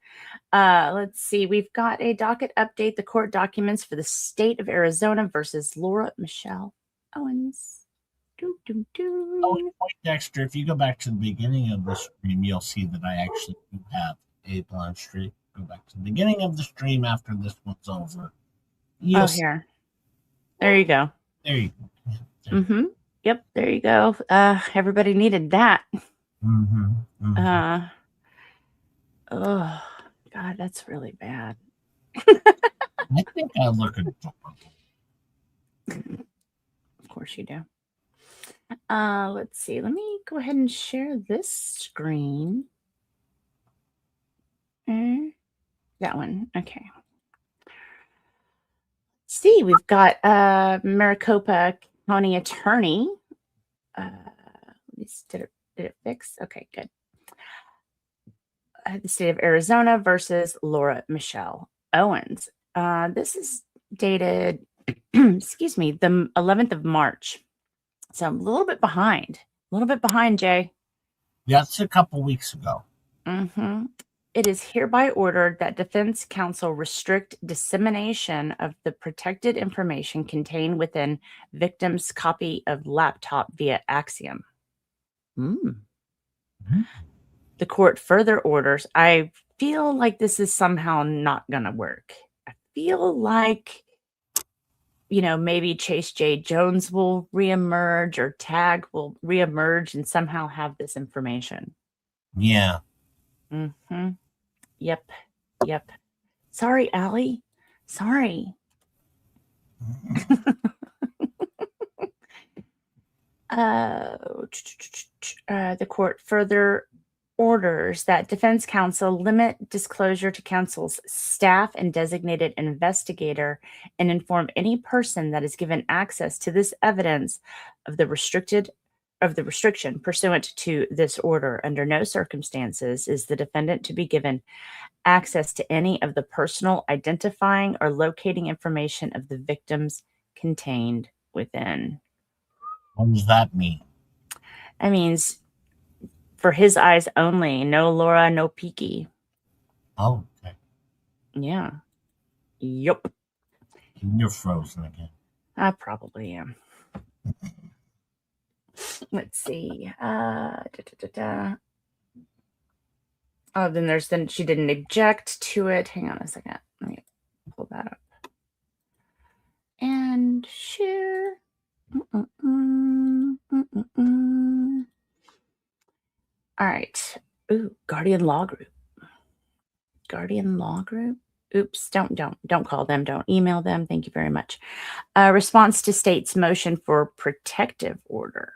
let's see. We've got a docket update. The court documents for the state of Arizona versus Laura Michelle Owens. Oh, Dexter, if you go back to the beginning of the stream, you'll see that I actually do have a blonde streak. Go back to the beginning of the stream after this one's over. Here. There you go. There you go. Yeah, Yep, there you go. Everybody needed that. Oh, God, that's really bad. I think I look adorable. Of course you do. Let's see. Let me go ahead and share this screen. That one. Okay. Let's see. We've got Maricopa County attorney. Did it fix? Okay, good. The state of Arizona versus Laura Michelle Owens. This is dated, excuse me, the 11th of March. So I'm a little bit behind. Jay. That's a couple weeks ago. It is hereby ordered that defense counsel restrict dissemination of the protected information contained within victim's copy of laptop via Axiom. The court further orders, I feel like this is somehow not going to work. I feel like, maybe Chase J. Jones will reemerge or Tag will reemerge and somehow have this information. Yeah. Mm-hmm. Yep. Sorry, Allie. Sorry. The court further orders that defense counsel limit disclosure to counsel's staff and designated investigator and inform any person that is given access to this evidence of the restriction pursuant to this order. Under no circumstances is the defendant to be given access to any of the personal identifying or locating information of the victims contained within. What does that mean? That means for his eyes only. No Laura, no Peaky. Oh, okay. Yeah. Yup. You're frozen again. I probably am. Let's see. Oh, then she didn't object to it. Hang on a second. Let me pull that up. And share. All right. Ooh, Guardian Law Group. Oops, don't call them. Don't email them. Thank you very much. Response to state's motion for protective order.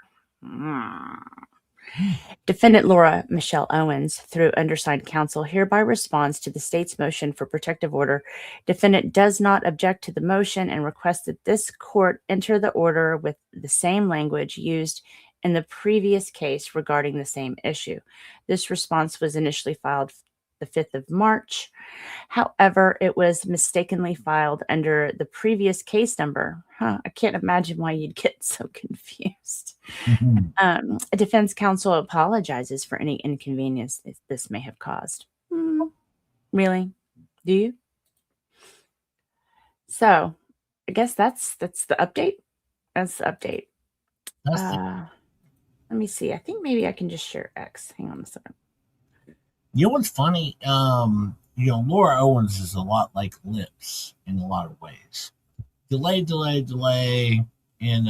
Defendant Laura Michelle Owens, through undersigned counsel, hereby responds to the state's motion for protective order. Defendant does not object to the motion and requests that this court enter the order with the same language used in the previous case regarding the same issue. This response was initially filed the 5th of March. However, it was mistakenly filed under the previous case number. I can't imagine why you'd get so confused. Mm-hmm. A defense counsel apologizes for any inconvenience this may have caused. Really? Do you? So, I guess that's the update. That's the update. Let me see. I think maybe I can just share X. Hang on a second. You know what's funny? Laura Owens is a lot like Lips in a lot of ways. Delay, and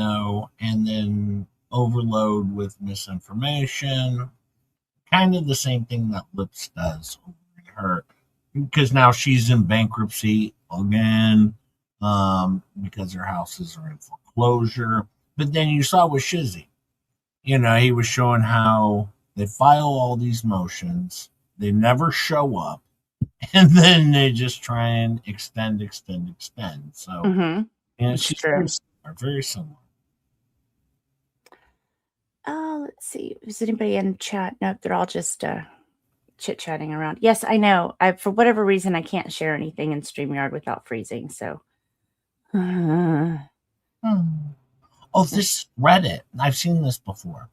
then overload with misinformation. Kind of the same thing that Lips does over in her, because now she's in bankruptcy again, because her houses are in foreclosure. But then you saw with Shizzy, he was showing how they file all these motions, they never show up, and then they just try and extend. So, she's true. Very similar. Let's see. Is anybody in chat? Nope, they're all just chit-chatting around. Yes, I know. For whatever reason, I can't share anything in StreamYard without freezing, so. Oh, this Reddit. I've seen this before.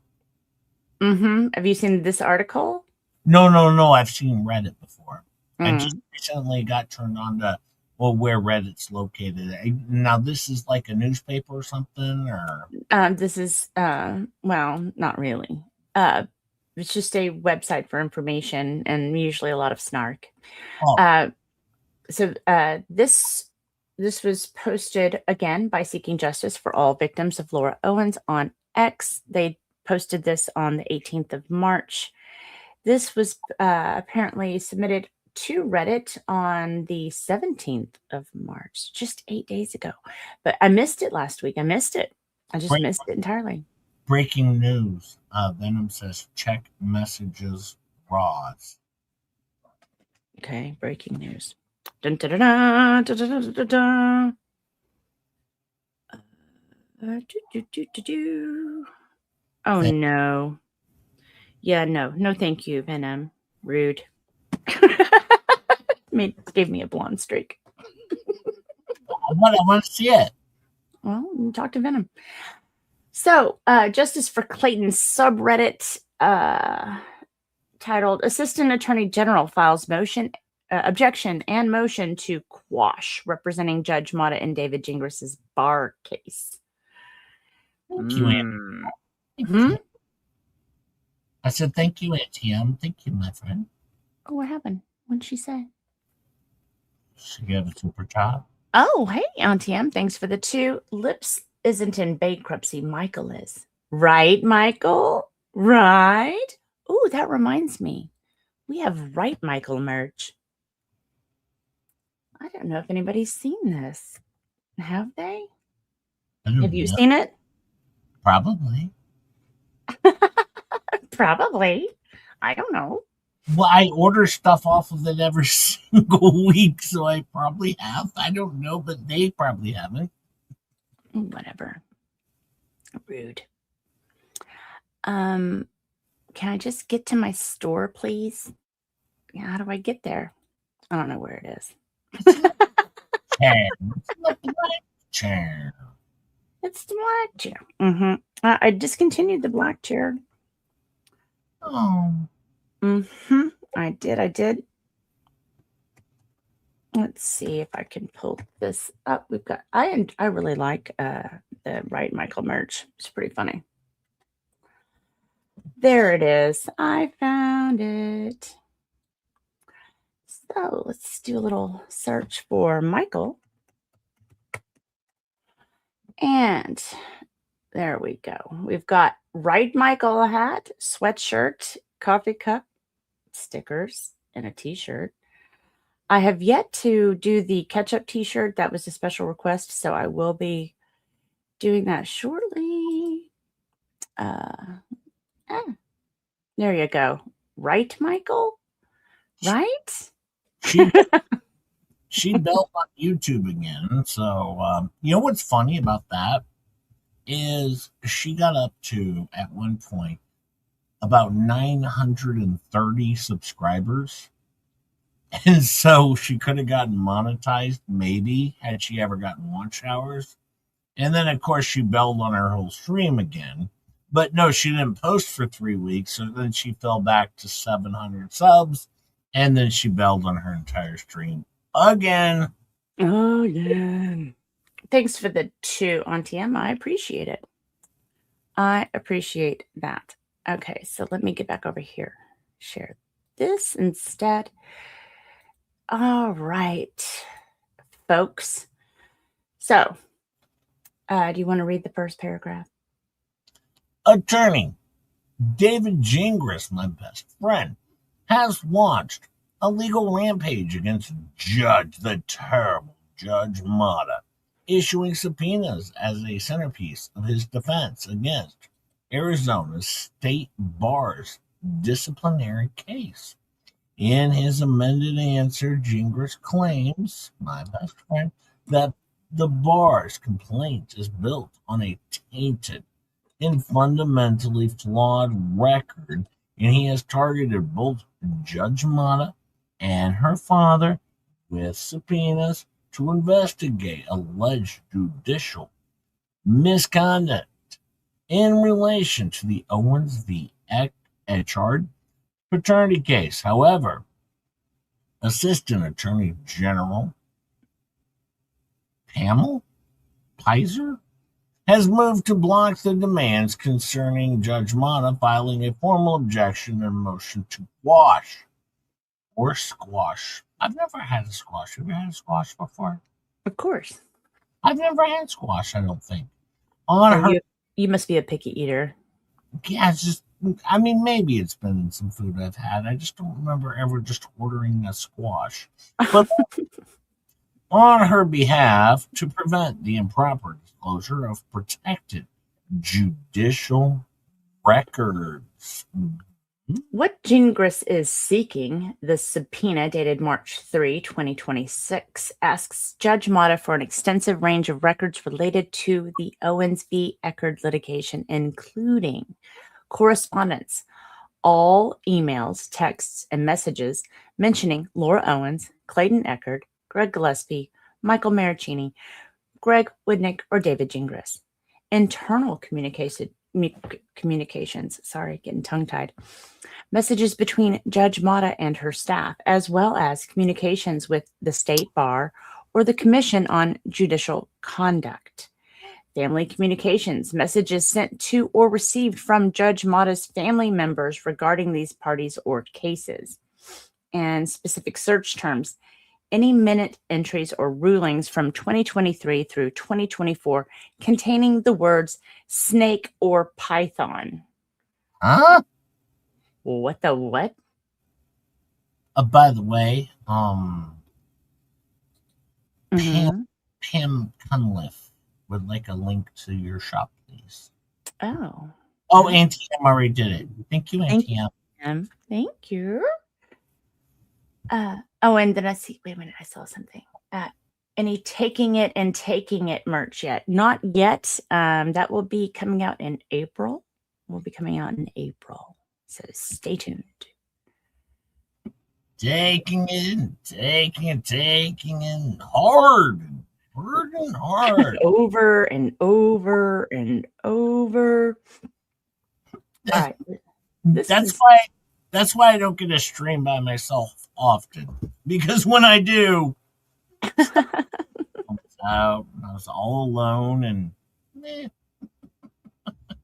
Have you seen this article? No. I've seen Reddit before. I just recently got turned on to where Reddit's located. Now, this is like a newspaper or something, or this is not really. It's just a website for information and usually a lot of snark. So this was posted again by Seeking Justice for All Victims of Laura Owens on X. They posted this on the 18th of March. This was apparently submitted to Reddit on the 17th of March, just 8 days ago. But I missed it last week. I missed it entirely. Breaking news. Venom says check messages raws. Okay, breaking news. Dun, da, da, da, da, da, da, da, da. Oh, no. Yeah, no, thank you, Venom. Rude. Gave me a blonde streak. I want to see it. Well, talk to Venom. So, Justice for Clayton subreddit titled Assistant Attorney General files objection and motion to quash representing Judge Mata and David Gingras' bar case. Thank you, I said thank you, Aunt Tim. Thank you, my friend. Oh, what happened? What'd she say? She gave a super chat. Oh, hey, Auntie M. Thanks for the 2. Lips isn't in bankruptcy. Michael is. Right, Michael? Right? Oh, that reminds me. We have Right Michael merch. I don't know if anybody's seen this. Have they? Have you seen it? Probably. Probably. I don't know. Well, I order stuff off of it every single week, so I probably have. I don't know, but they probably haven't. Whatever. Rude. Can I just get to my store, please? Yeah, how do I get there? I don't know where it is. Chair. It's the black chair. Mm-hmm. I discontinued the black chair. Oh. Mm-hmm. I did. Let's see if I can pull this up. We've got I really like the Right Michael merch. It's pretty funny. There it is. I found it. So let's do a little search for Michael. And there we go. We've got Right Michael hat, sweatshirt, coffee cup, stickers, and a t-shirt. I have yet to do the ketchup t-shirt. That was a special request, so I will be doing that shortly. There you go. Right, Michael? Right? She built on YouTube again. So, you know what's funny about that is she got up to, at one point, about 930 subscribers. And so she could have gotten monetized, maybe, had she ever gotten watch hours. And then, of course, she bailed on her whole stream again. But no, she didn't post for 3 weeks. So then she fell back to 700 subs. And then she bailed on her entire stream again. Oh, yeah. Thanks for the 2, Auntie M. I appreciate it. I appreciate that. Okay, so let me get back over here. Share this instead. All right, folks. So, do you want to read the first paragraph? Attorney David Gingras, my best friend, has launched a legal rampage against the terrible Judge Mata, issuing subpoenas as a centerpiece of his defense against Arizona's State Bar's disciplinary case. In his amended answer, Gingras claims, my best friend, that the bar's complaint is built on a tainted and fundamentally flawed record, and he has targeted both Judge Mata and her father with subpoenas to investigate alleged judicial misconduct in relation to the Owens v. Echard paternity case. However, Assistant Attorney General Pamela Pizer has moved to block the demands concerning Judge Mata filing a formal objection and motion to quash or squash. I've never had a squash. Have you had a squash before? Of course. I've never had squash, I don't think. You must be a picky eater. Yeah, it's just, I mean, maybe it's been in some food I've had. I just don't remember ever just ordering a squash. But on her behalf, to prevent the improper disclosure of protected judicial records. What Gingras is seeking, the subpoena dated March 3, 2026, asks Judge Mata for an extensive range of records related to the Owens v. Echard litigation, including correspondence, all emails, texts, and messages mentioning Laura Owens, Clayton Echard, Greg Gillespie, Michael Maricini, Greg Woodnick, or David Gingras. Internal communications, sorry, getting tongue-tied, messages between Judge Mata and her staff, as well as communications with the State Bar or the Commission on Judicial Conduct. Family communications, messages sent to or received from Judge Mata's family members regarding these parties or cases. and specific search terms. Any minute entries or rulings from 2023 through 2024 containing the words snake or python. Huh? What the what? By the way, Mhm. Pam Cunliffe would like a link to your shop, please. Oh. Oh, Auntie M already did it. Thank you, Thank Auntie M. Thank you. Oh, and then I see. Wait a minute, I saw something. Any taking it merch yet? Not yet. That will be coming out in April. Will be coming out in April. So stay tuned. Taking it hard and hard. Over and over and over. All right. That's why I don't get a stream by myself often. Because when I do, I was all alone and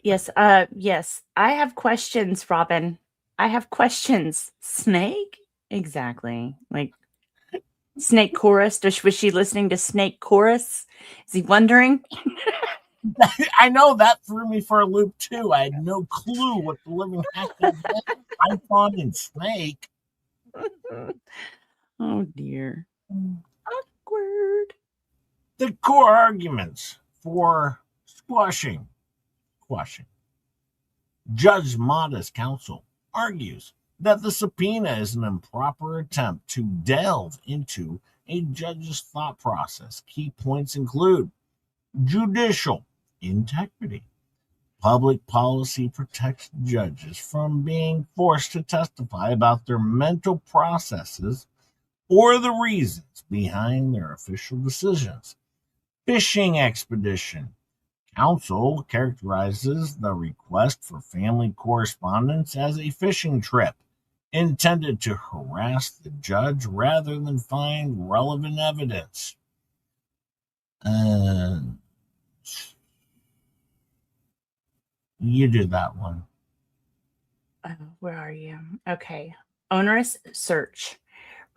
Yes, yes. I have questions, Robin. I have questions. Snake? Exactly. Like Snake Chorus. Was she listening to Snake Chorus? Is he wondering? I know that threw me for a loop too. I had no clue what the living heck was. Python and snake. Oh dear. Awkward. The core arguments for quashing. Judge Mata's counsel argues that the subpoena is an improper attempt to delve into a judge's thought process. Key points include judicial integrity. Public policy protects judges from being forced to testify about their mental processes or the reasons behind their official decisions. Fishing expedition. Counsel characterizes the request for family correspondence as a fishing trip intended to harass the judge rather than find relevant evidence. You do that one. Where are you? Okay. Onerous search.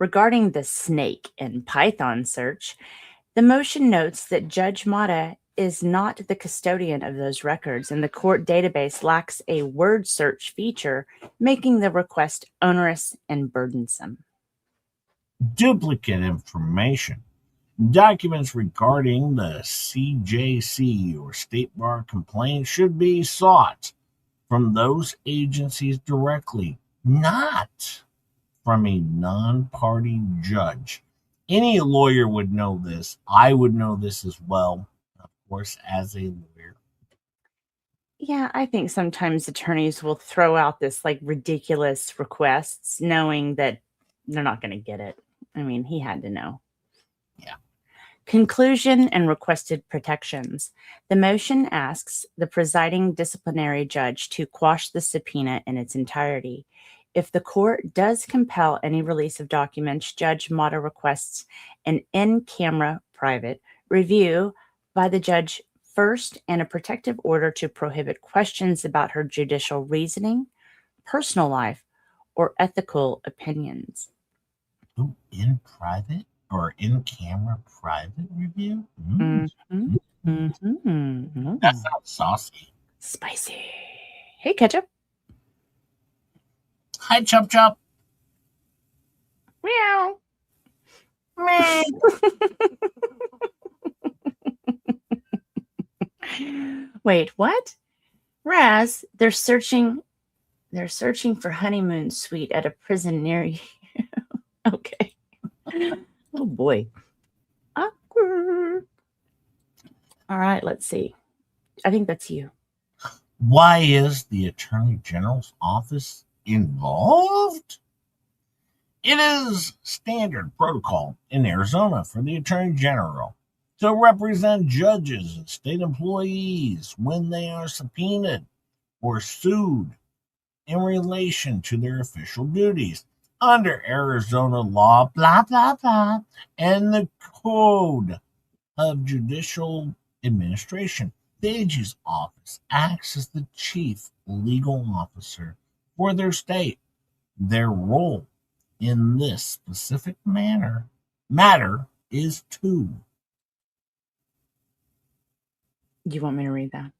Regarding the snake and python search, the motion notes that Judge Mata is not the custodian of those records, and the court database lacks a word search feature, making the request onerous and burdensome. Duplicate information. Documents regarding the CJC or State Bar complaint should be sought from those agencies directly, not from a non-party judge. Any lawyer would know this. I would know this as well, of course, as a lawyer. Yeah, I think sometimes attorneys will throw out this like ridiculous requests knowing that they're not going to get it. I mean, he had to know. Yeah. Conclusion and requested protections. The motion asks the presiding disciplinary judge to quash the subpoena in its entirety. If the court does compel any release of documents, Judge Mata requests an in-camera private review by the judge first and a protective order to prohibit questions about her judicial reasoning, personal life, or ethical opinions. Ooh, in private or in camera private review? Mm-hmm. That sounds saucy. Spicy. Hey, Ketchup. Hi, Chop Chop. Meow. Meow. Wait, what? Raz, they're searching for honeymoon suite at a prison near you. Okay. Oh boy. Awkward. All right, let's see. I think that's you. Why is the Attorney General's office involved? It is standard protocol in Arizona for the Attorney General to represent judges and state employees when they are subpoenaed or sued in relation to their official duties under Arizona law, blah, blah, blah, and the Code of Judicial Administration. The AG's office acts as the chief legal officer for their state. Their role in this specific matter is to. You want me to read that?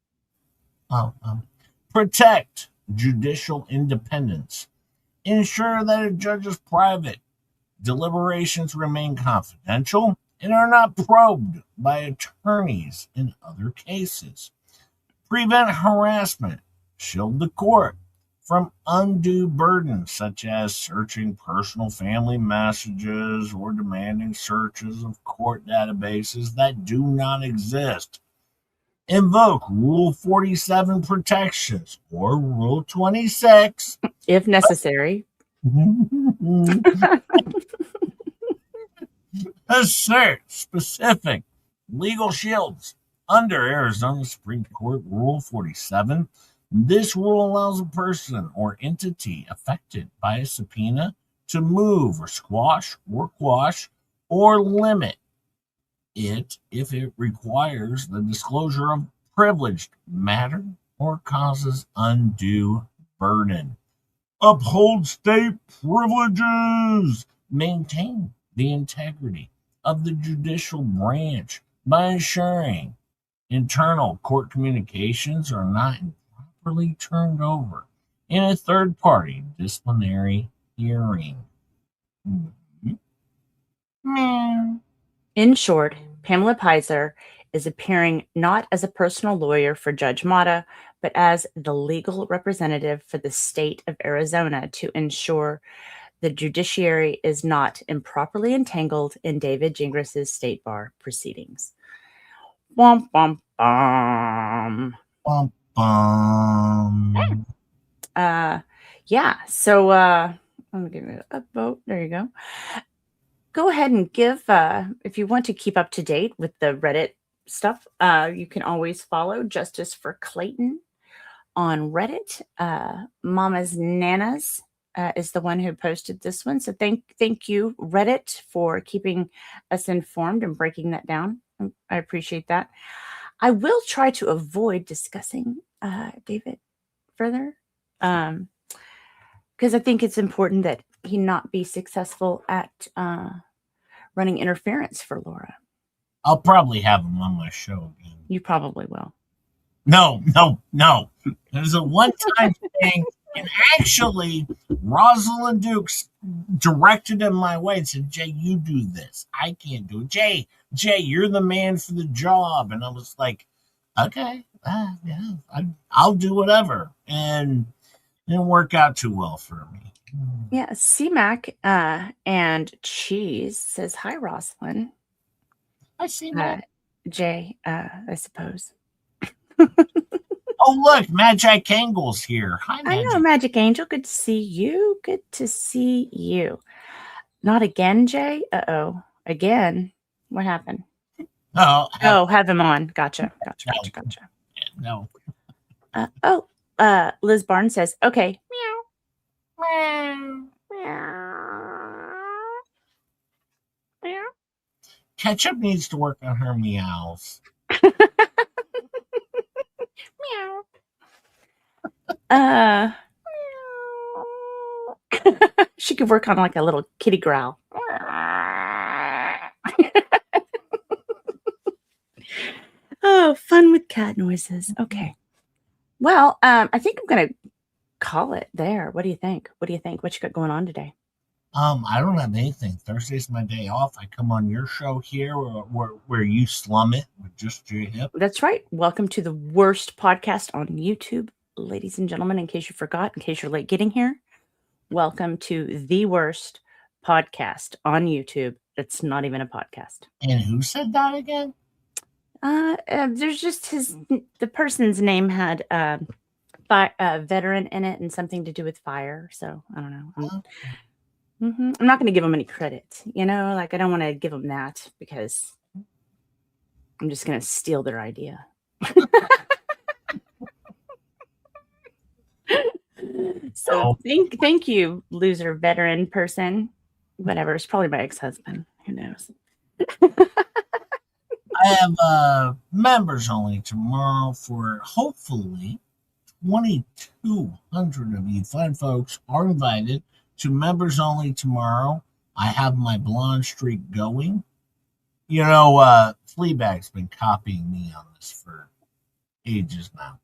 Protect judicial independence. Ensure that a judge's private deliberations remain confidential and are not probed by attorneys in other cases. Prevent harassment. Shield the court from undue burdens such as searching personal family messages or demanding searches of court databases that do not exist. Invoke Rule 47 protections or Rule 26 if necessary. Assert specific legal shields under Arizona Supreme Court Rule 47. This rule allows a person or entity affected by a subpoena to move or squash or quash or limit it if it requires the disclosure of privileged matter or causes undue burden. Uphold state privileges. Maintain the integrity of the judicial branch by ensuring internal court communications are not improperly turned over in a third-party disciplinary hearing. In short, Pamela Pizer is appearing not as a personal lawyer for Judge Mata, but as the legal representative for the state of Arizona to ensure the judiciary is not improperly entangled in David Gingras' state bar proceedings. Womp, womp, womp. Bum, bum. Yeah, so I'm going to give it a vote. There you go. Go ahead and give, if you want to keep up to date with the Reddit stuff, you can always follow Justice for Clayton on Reddit. Mama's Nanas is the one who posted this one. So thank you, Reddit, for keeping us informed and breaking that down. I appreciate that. I will try to avoid discussing David further because I think it's important that he not be successful at running interference for Laura. I'll probably have him on my show again. You probably will. No. It was a one-time thing. And actually, Rosalind Dukes directed him my way and said, Jay, you do this. I can't do it. Jay, you're the man for the job. And I was like, okay, yeah, I'll do whatever. And it didn't work out too well for me. Yeah, CMAC and Cheese says, hi, Rosalind. I see that. Jay, I suppose. Oh, look, Magic Angle's here. Hi, Magic. I know, Magic Angel. Good to see you. Good to see you. Not again, Jay? Uh-oh. Again? What happened? Oh, have him on. Gotcha. No. Liz Barnes says, okay. Meow. Ketchup needs to work on her meows. Meow. She could work on like a little kitty growl. Oh, fun with cat noises. Okay. Well, I think I'm going to call it there. What do you think? What you got going on today? I don't have anything. Thursday's my day off. I come on your show here where you slum it with just J Hip. That's right. Welcome to the worst podcast on YouTube, ladies and gentlemen. In case you forgot, in case you're late getting here, welcome to the worst podcast on YouTube. It's not even a podcast. And who said that again? There's just the person's name had veteran in it and something to do with fire. So I don't know. I'm not going to give them any credit, like I don't want to give them that because I'm just going to steal their idea. So thank you, loser veteran person, whatever. It's probably my ex-husband. Who knows? I have members only tomorrow for hopefully 2,200 of you fine folks are invited To members only tomorrow. I have my blonde streak going. You know, Fleabag's been copying me on this for ages now.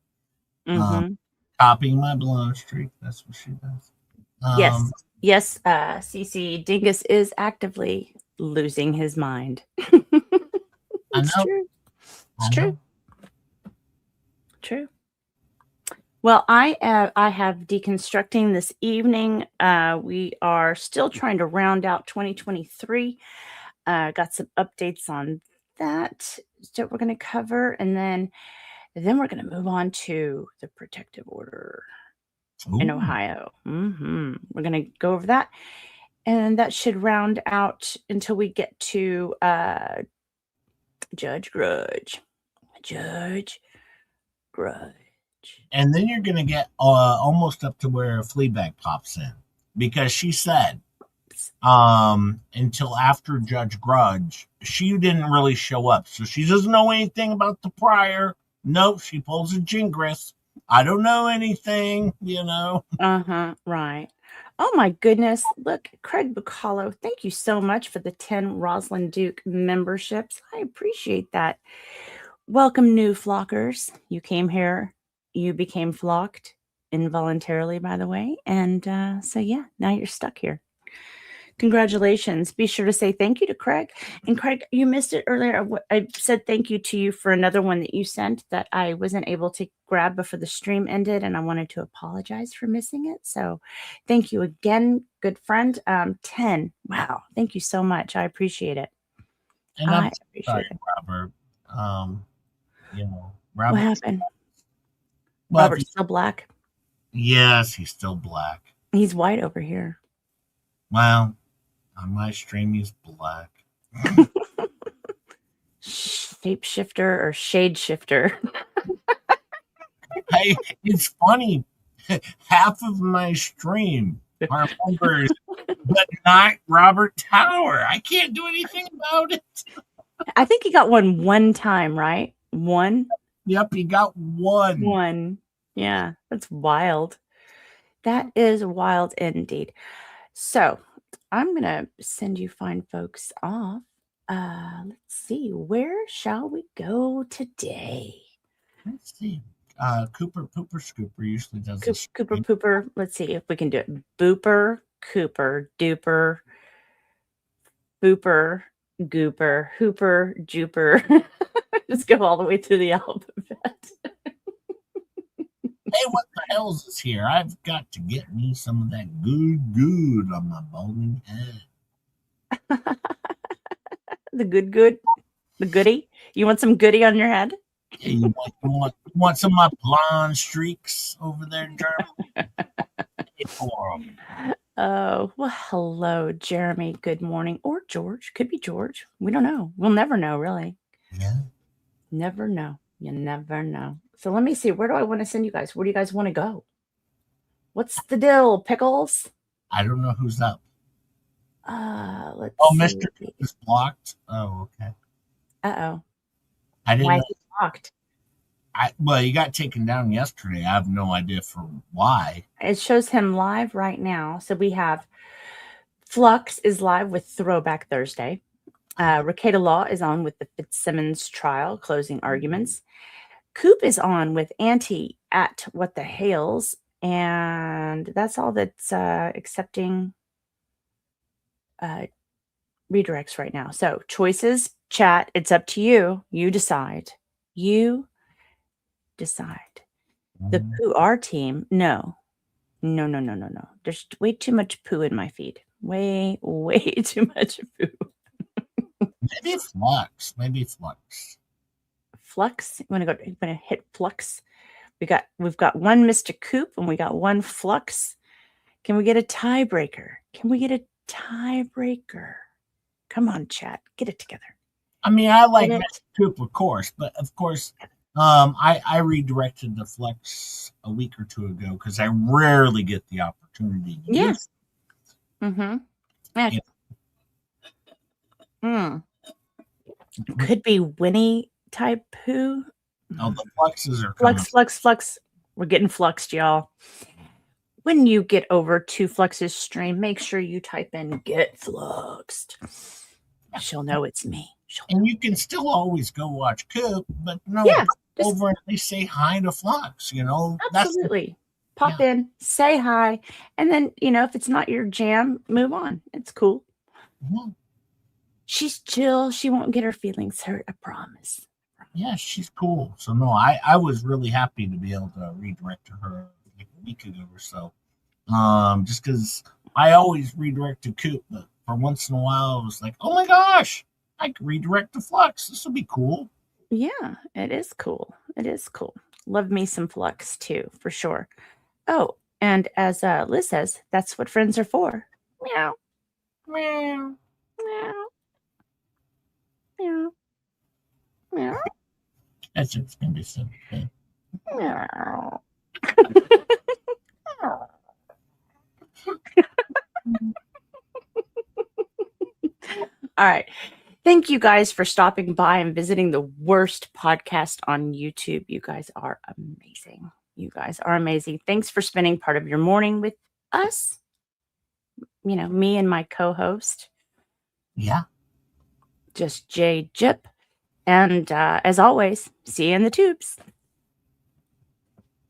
Copying my blonde streak. That's what she does. Yes, CC Dingus is actively losing his mind. It's true. It's true. True. Well, I have deconstructing this evening. We are still trying to round out 2023. Got some updates on that we're going to cover, and then we're going to move on to the protective order in Ohio. We're going to go over that, and that should round out until we get to Judge Grudge. And then you're going to get almost up to where Fleabag pops in, because she said until after Judge Grudge, she didn't really show up. So she doesn't know anything about the prior. Nope, she pulls a Gingras. I don't know anything, Right. Oh my goodness. Look, Craig Bacallo, thank you so much for the 10 Rosalind Duke memberships. I appreciate that. Welcome, new flockers. You came here. You became flocked involuntarily, by the way. And so, yeah, now you're stuck here. Congratulations. Be sure to say thank you to Craig. And Craig, you missed it earlier. I said thank you to you for another one that you sent that I wasn't able to grab before the stream ended, and I wanted to apologize for missing it. So thank you again, good friend. 10. Wow. Thank you so much. I appreciate it. And I'm sorry, Robert. Robert. What happened? Robert's still black? Yes, he's still black. He's white over here. Well, on my stream, he's black. Shape shifter or shade shifter. Hey, it's funny. Half of my stream are members, but not Robert Tower. I can't do anything about it. I think he got one time, right? One? Yep, he got one. One. Yeah, that's wild. That is wild indeed. So I'm going to send you fine folks off. Let's see. Where shall we go today? Let's see. Cooper Pooper Scooper usually does this. Cooper Pooper. Let's see if we can do it. Booper, Cooper, Duper, Booper, Gooper, Hooper, Jooper. Just go all the way through the alphabet. Hey, what the hell is this here? I've got to get me some of that good on my balding head. The good, the goody. You want some goody on your head? Yeah, you want some of my blonde streaks over there, Jeremy? Oh, well, hello, Jeremy. Good morning. Or George. Could be George. We don't know. We'll never know, really. Yeah. Never know. You never know. So let me see. Where do I want to send you guys? Where do you guys want to go? What's the deal, Pickles? I don't know who's up. Let's see. Mr. Coop is blocked. Oh, okay. Uh-oh. I didn't Why know. is he blocked? Well, he got taken down yesterday. I have no idea for why. It shows him live right now. So we have Flux is live with Throwback Thursday. Ricada Law is on with the Fitzsimmons trial, closing arguments. Coop is on with Auntie at What the Hales. And that's all that's accepting redirects right now. So choices, chat, it's up to you. You decide. You decide. The Poo R team, no. There's way too much poo in my feed. Way too much poo. Maybe Flux. Flux. You want to hit Flux? We've got one Mr. Coop and we got one Flux. Can we get a tiebreaker? Come on, chat. Get it together. I mean, I like Mr. Coop, of course, but of course, I redirected the Flex a week or two ago because I rarely get the opportunity to use it. Mm-hmm. Yeah. Could be Winnie type poo. Oh, the Fluxes are Flux. We're getting fluxed, y'all. when you get over to Flux's stream, make sure you type in "get fluxed." She'll know it's me. And you can still always go watch Coop, but over and at least say hi to Flux. Absolutely. Pop in, say hi, and then if it's not your jam, move on. It's cool. Mm-hmm. She's chill. She won't get her feelings hurt. I promise. Yeah, she's cool. So no, I was really happy to be able to redirect to her like a week ago or so. Just because I always redirect to Coop, but for once in a while I was like, oh my gosh, I can redirect to Flux. This will be cool. Yeah, it is cool. It is cool. Love me some Flux too, for sure. Oh, and as Liz says, that's what friends are for. Meow. Meow. Meow. Meow. Meow. That's just gonna be so good. Meow. All right. Thank you guys for stopping by and visiting the worst podcast on YouTube. You guys are amazing. You guys are amazing. Thanks for spending part of your morning with us. Me and my co-host. Yeah. Just Jay Jip. And as always, see you in the tubes.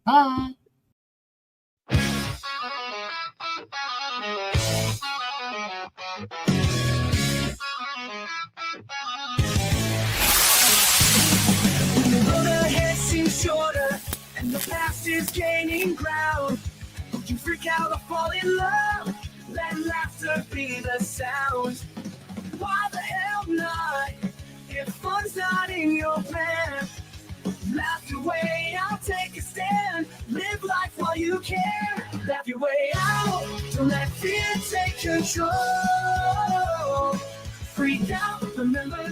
Bye. Shorter, and the past is gaining ground. Don't you freak out or fall in love. Let laughter be the sound. Why the hell not? If fun's not in your plan, laugh your way out, take a stand. Live life while you can. Laugh your way out. Don't let fear take control. Freak out, remember.